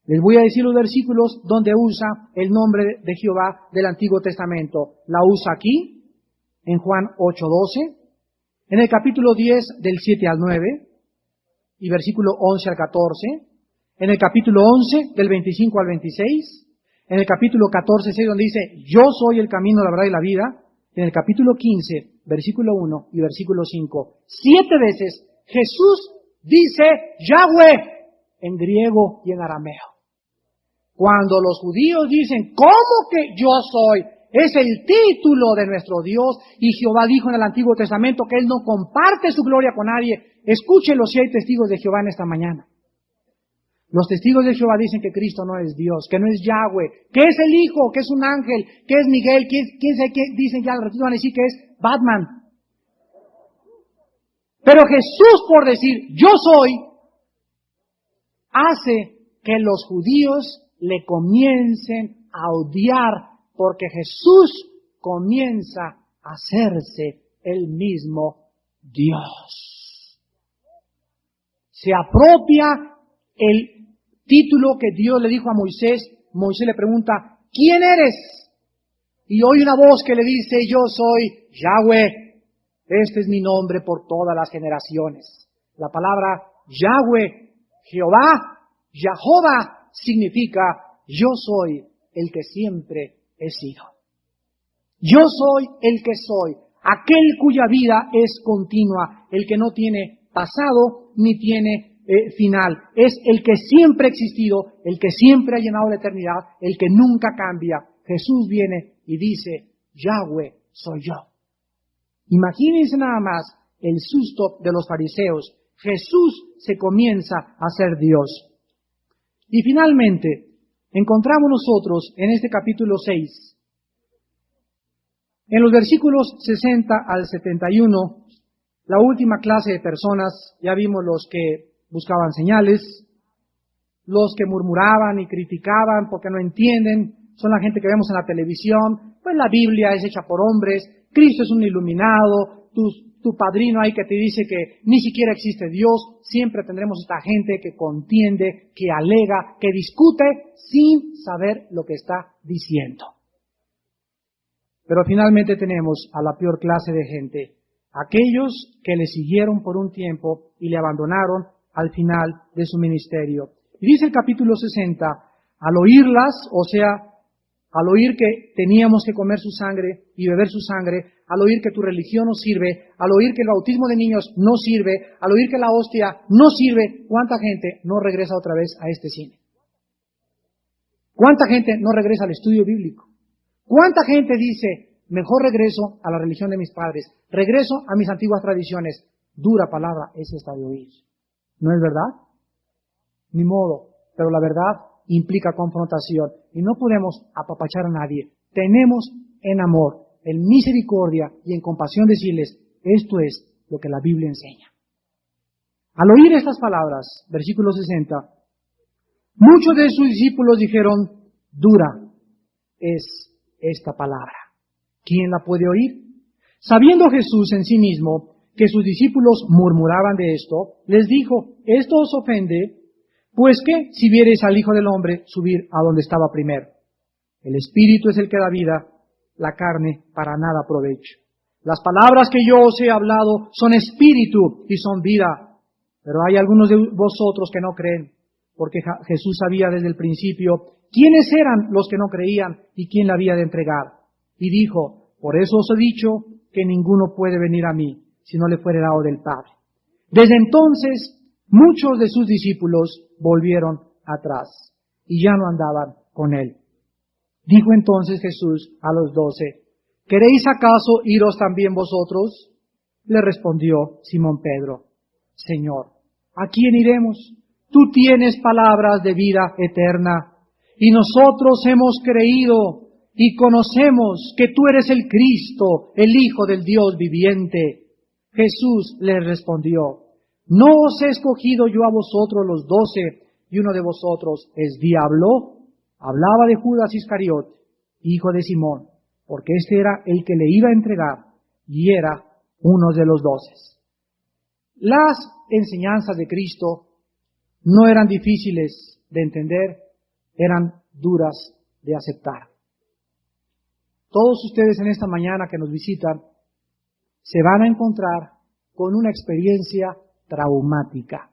Les voy a decir los versículos donde usa el nombre de Jehová del Antiguo Testamento. La usa aquí, en Juan 8:12, en el capítulo 10 del 7 al 9 y versículo 11 al 14, en el capítulo 11 del 25 al 26, en el capítulo 14:6 donde dice yo soy el camino, la verdad y la vida, en el capítulo 15, versículo 1 y versículo 5. 7 veces Jesús dice Yahweh en griego y en arameo. Cuando los judíos dicen, ¿cómo que yo soy? Es el título de nuestro Dios, y Jehová dijo en el Antiguo Testamento que Él no comparte su gloria con nadie. Escúchenlo si hay testigos de Jehová en esta mañana. Los testigos de Jehová dicen que Cristo no es Dios, que no es Yahweh, que es el Hijo, que es un ángel, que es Miguel, quién sabe qué, dicen que al ratito van a decir que es Batman. Pero Jesús, por decir yo soy, hace que los judíos le comiencen a odiar, porque Jesús comienza a hacerse el mismo Dios. Se apropia el título que Dios le dijo a Moisés. Moisés le pregunta, ¿quién eres? Y oye una voz que le dice, yo soy Yahweh. Este es mi nombre por todas las generaciones. La palabra Yahweh, Jehová, Jehová, significa yo soy el que siempre he sido. Yo soy el que soy, aquel cuya vida es continua, el que no tiene pasado ni tiene final. Es el que siempre ha existido, el que siempre ha llenado la eternidad, el que nunca cambia. Jesús viene y dice, Yahweh soy yo. Imagínense nada más el susto de los fariseos. Jesús se comienza a ser Dios. Y finalmente, encontramos nosotros en este capítulo 6, en los versículos 60 al 71, la última clase de personas. Ya vimos los que buscaban señales, los que murmuraban y criticaban porque no entienden, son la gente que vemos en la televisión, pues la Biblia es hecha por hombres, Cristo es un iluminado, tu padrino ahí que te dice que ni siquiera existe Dios. Siempre tendremos esta gente que contiende, que alega, que discute sin saber lo que está diciendo. Pero finalmente tenemos a la peor clase de gente, aquellos que le siguieron por un tiempo y le abandonaron al final de su ministerio. Y dice el capítulo 60, al oírlas, o sea, al oír que teníamos que comer su sangre y beber su sangre, al oír que tu religión no sirve, al oír que el bautismo de niños no sirve, al oír que la hostia no sirve, ¿cuánta gente no regresa otra vez a este cine? ¿Cuánta gente no regresa al estudio bíblico? ¿Cuánta gente dice, mejor regreso a la religión de mis padres, regreso a mis antiguas tradiciones? Dura palabra es esta de oír. ¿No es verdad? Ni modo, pero la verdad implica confrontación y no podemos apapachar a nadie. Tenemos en amor, en misericordia y en compasión decirles, esto es lo que la Biblia enseña. Al oír estas palabras, versículo 60, muchos de sus discípulos dijeron, dura es esta palabra. ¿Quién la puede oír? Sabiendo Jesús en sí mismo que sus discípulos murmuraban de esto, les dijo, ¿esto os ofende? Pues que si viereis al Hijo del Hombre subir a donde estaba primero. El Espíritu es el que da vida, la carne para nada provecho. Las palabras que yo os he hablado son espíritu y son vida. Pero hay algunos de vosotros que no creen, porque Jesús sabía desde el principio quiénes eran los que no creían y quién la había de entregar. Y dijo, por eso os he dicho que ninguno puede venir a mí si no le fuere dado del Padre. Desde entonces, muchos de sus discípulos volvieron atrás y ya no andaban con él. Dijo entonces Jesús a los 12, ¿queréis acaso iros también vosotros? Le respondió Simón Pedro, Señor, ¿a quién iremos? Tú tienes palabras de vida eterna, y nosotros hemos creído y conocemos que tú eres el Cristo, el Hijo del Dios viviente. Jesús le respondió, ¿no os he escogido yo a vosotros los 12, y uno de vosotros es diablo? Hablaba de Judas Iscariote, hijo de Simón, porque este era el que le iba a entregar, y era uno de los 12. Las enseñanzas de Cristo no eran difíciles de entender, eran duras de aceptar. Todos ustedes en esta mañana que nos visitan se van a encontrar con una experiencia traumática.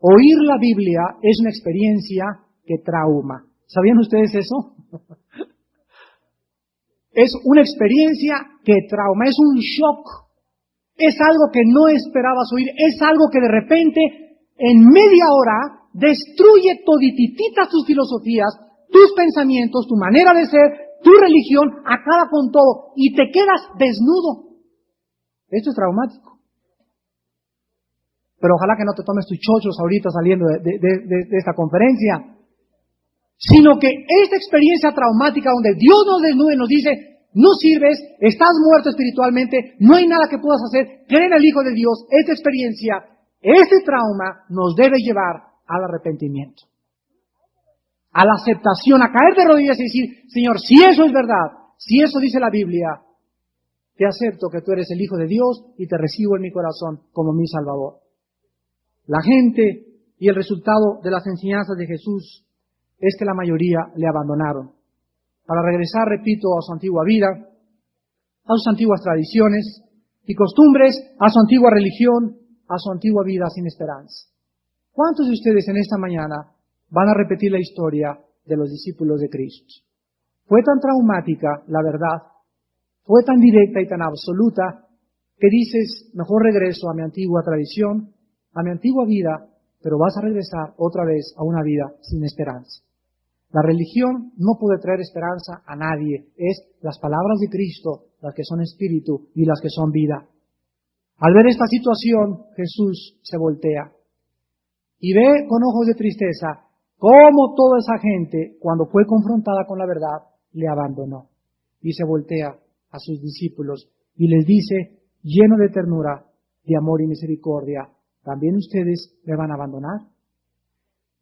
Oír la Biblia es una experiencia que trauma. ¿Sabían ustedes eso? Es una experiencia que trauma, es un shock. Es algo que no esperabas oír, es algo que de repente, en media hora, destruye todititas tus filosofías, tus pensamientos, tu manera de ser, tu religión, acaba con todo y te quedas desnudo. Esto es traumático. Pero ojalá que no te tomes tus chochos ahorita saliendo de esta conferencia, sino que esta experiencia traumática donde Dios nos desnuda y nos dice, no sirves, estás muerto espiritualmente, no hay nada que puedas hacer, cree en el Hijo de Dios, esta experiencia, este trauma nos debe llevar al arrepentimiento, a la aceptación, a caer de rodillas y decir, Señor, si eso es verdad, si eso dice la Biblia, te acepto que tú eres el Hijo de Dios y te recibo en mi corazón como mi Salvador. La gente y el resultado de las enseñanzas de Jesús es que la mayoría le abandonaron para regresar, repito, a su antigua vida, a sus antiguas tradiciones y costumbres, a su antigua religión, a su antigua vida sin esperanza. ¿Cuántos de ustedes en esta mañana van a repetir la historia de los discípulos de Cristo? Fue tan traumática, la verdad, fue tan directa y tan absoluta, que dices, mejor regreso a mi antigua tradición, a mi antigua vida, pero vas a regresar otra vez a una vida sin esperanza. La religión no puede traer esperanza a nadie. Es las palabras de Cristo las que son espíritu y las que son vida. Al ver esta situación, Jesús se voltea y ve con ojos de tristeza cómo toda esa gente, cuando fue confrontada con la verdad, le abandonó. Y se voltea a sus discípulos y les dice, lleno de ternura, de amor y misericordia, ¿también ustedes me van a abandonar?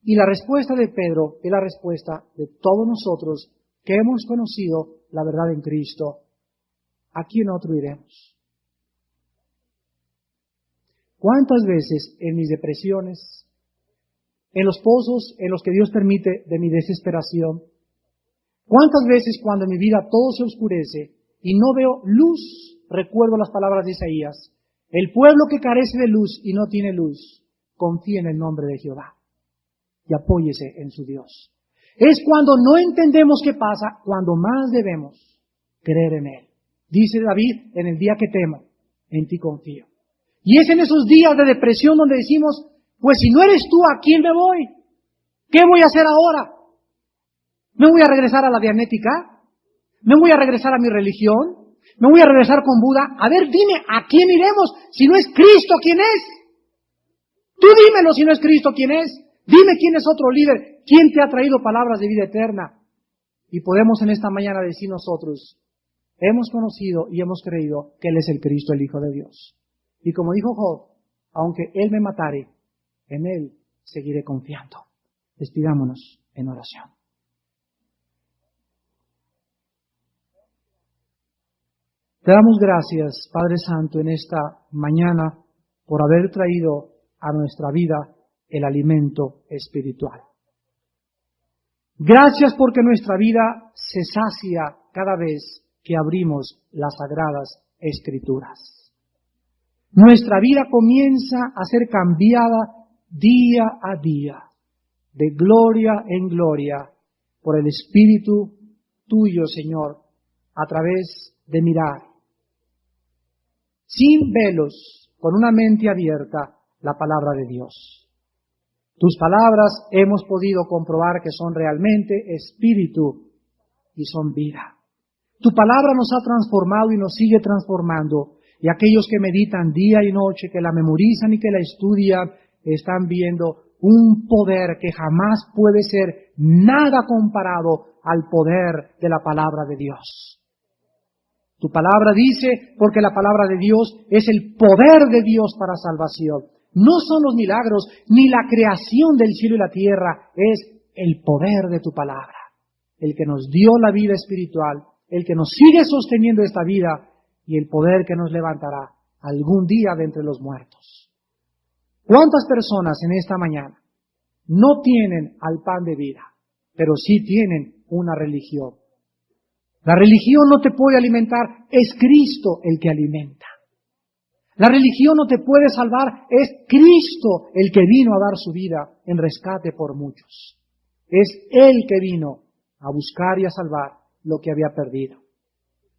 Y la respuesta de Pedro es la respuesta de todos nosotros que hemos conocido la verdad en Cristo. ¿A quién otro iremos? ¿Cuántas veces en mis depresiones, en los pozos en los que Dios permite de mi desesperación, cuántas veces cuando en mi vida todo se oscurece y no veo luz, recuerdo las palabras de Isaías, el pueblo que carece de luz y no tiene luz, confía en el nombre de Jehová y apóyese en su Dios. Es cuando no entendemos qué pasa, cuando más debemos creer en Él. Dice David, en el día que temo, en ti confío. Y es en esos días de depresión donde decimos, pues si no eres tú, ¿a quién me voy? ¿Qué voy a hacer ahora? ¿Me voy a regresar a la dianética? ¿Me voy a regresar a mi religión? ¿Me voy a regresar con Buda? A ver, dime, ¿a quién iremos? Si no es Cristo, ¿quién es? Tú dímelo si no es Cristo, ¿quién es? Dime quién es otro líder, quién te ha traído palabras de vida eterna. Y podemos en esta mañana decir nosotros, hemos conocido y hemos creído que Él es el Cristo, el Hijo de Dios. Y como dijo Job, aunque Él me matare, en Él seguiré confiando. Despidámonos en oración. Te damos gracias, Padre Santo, en esta mañana por haber traído a nuestra vida el alimento espiritual. Gracias porque nuestra vida se sacia cada vez que abrimos las sagradas Escrituras. Nuestra vida comienza a ser cambiada día a día, de gloria en gloria, por el Espíritu tuyo, Señor, a través de mirar, sin velos, con una mente abierta, la palabra de Dios. Tus palabras hemos podido comprobar que son realmente espíritu y son vida. Tu palabra nos ha transformado y nos sigue transformando. Y aquellos que meditan día y noche, que la memorizan y que la estudian, están viendo un poder que jamás puede ser nada comparado al poder de la palabra de Dios. Tu palabra dice, porque la palabra de Dios es el poder de Dios para salvación. No son los milagros, ni la creación del cielo y la tierra, es el poder de tu palabra. El que nos dio la vida espiritual, el que nos sigue sosteniendo esta vida y el poder que nos levantará algún día de entre los muertos. ¿Cuántas personas en esta mañana no tienen al pan de vida, pero sí tienen una religión? La religión no te puede alimentar, es Cristo el que alimenta. La religión no te puede salvar, es Cristo el que vino a dar su vida en rescate por muchos. Es Él que vino a buscar y a salvar lo que había perdido.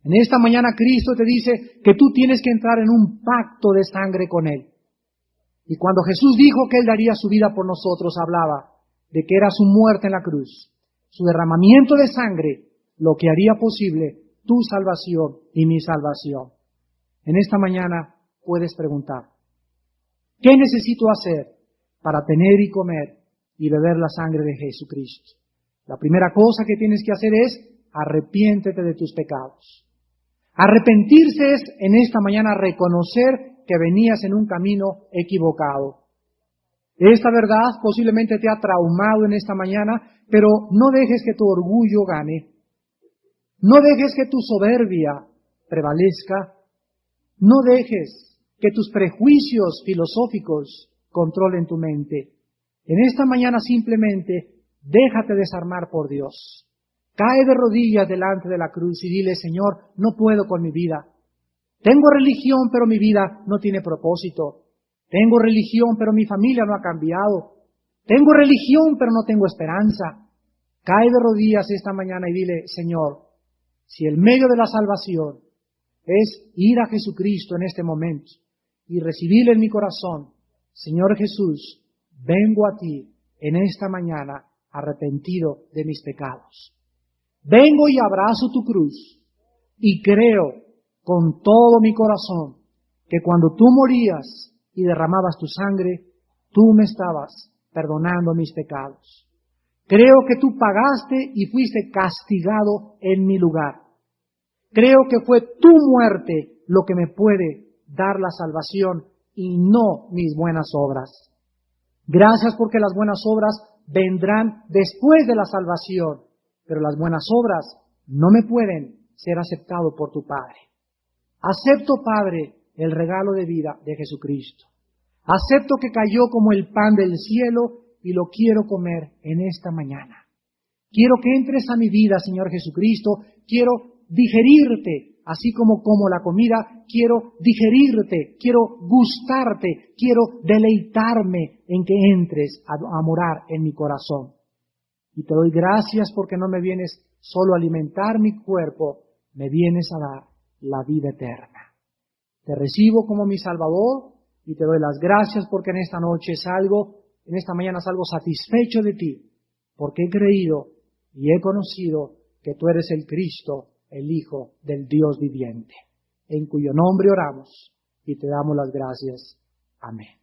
En esta mañana Cristo te dice que tú tienes que entrar en un pacto de sangre con Él. Y cuando Jesús dijo que Él daría su vida por nosotros, hablaba de que era su muerte en la cruz, su derramamiento de sangre, lo que haría posible tu salvación y mi salvación. En esta mañana puedes preguntar, ¿qué necesito hacer para tener y comer y beber la sangre de Jesucristo? La primera cosa que tienes que hacer es arrepiéntete de tus pecados. Arrepentirse es en esta mañana reconocer que venías en un camino equivocado. Esta verdad posiblemente te ha traumado en esta mañana, pero no dejes que tu orgullo gane. No dejes que tu soberbia prevalezca. No dejes que tus prejuicios filosóficos controlen tu mente. En esta mañana simplemente déjate desarmar por Dios. Cae de rodillas delante de la cruz y dile, Señor, no puedo con mi vida. Tengo religión, pero mi vida no tiene propósito. Tengo religión, pero mi familia no ha cambiado. Tengo religión, pero no tengo esperanza. Cae de rodillas esta mañana y dile, Señor, si el medio de la salvación es ir a Jesucristo en este momento y recibirle en mi corazón, Señor Jesús, vengo a ti en esta mañana arrepentido de mis pecados. Vengo y abrazo tu cruz y creo con todo mi corazón que cuando tú morías y derramabas tu sangre, tú me estabas perdonando mis pecados. Creo que tú pagaste y fuiste castigado en mi lugar. Creo que fue tu muerte lo que me puede dar la salvación y no mis buenas obras. Gracias porque las buenas obras vendrán después de la salvación, pero las buenas obras no me pueden ser aceptado por tu Padre. Acepto, Padre, el regalo de vida de Jesucristo. Acepto que cayó como el pan del cielo y lo quiero comer en esta mañana. Quiero que entres a mi vida, Señor Jesucristo. Quiero digerirte, así como la comida. Quiero digerirte, quiero gustarte, quiero deleitarme en que entres a morar en mi corazón. Y te doy gracias porque no me vienes solo a alimentar mi cuerpo, me vienes a dar la vida eterna. Te recibo como mi Salvador y te doy las gracias porque en esta mañana salgo satisfecho de ti, porque he creído y he conocido que tú eres el Cristo, el Hijo del Dios viviente, en cuyo nombre oramos y te damos las gracias. Amén.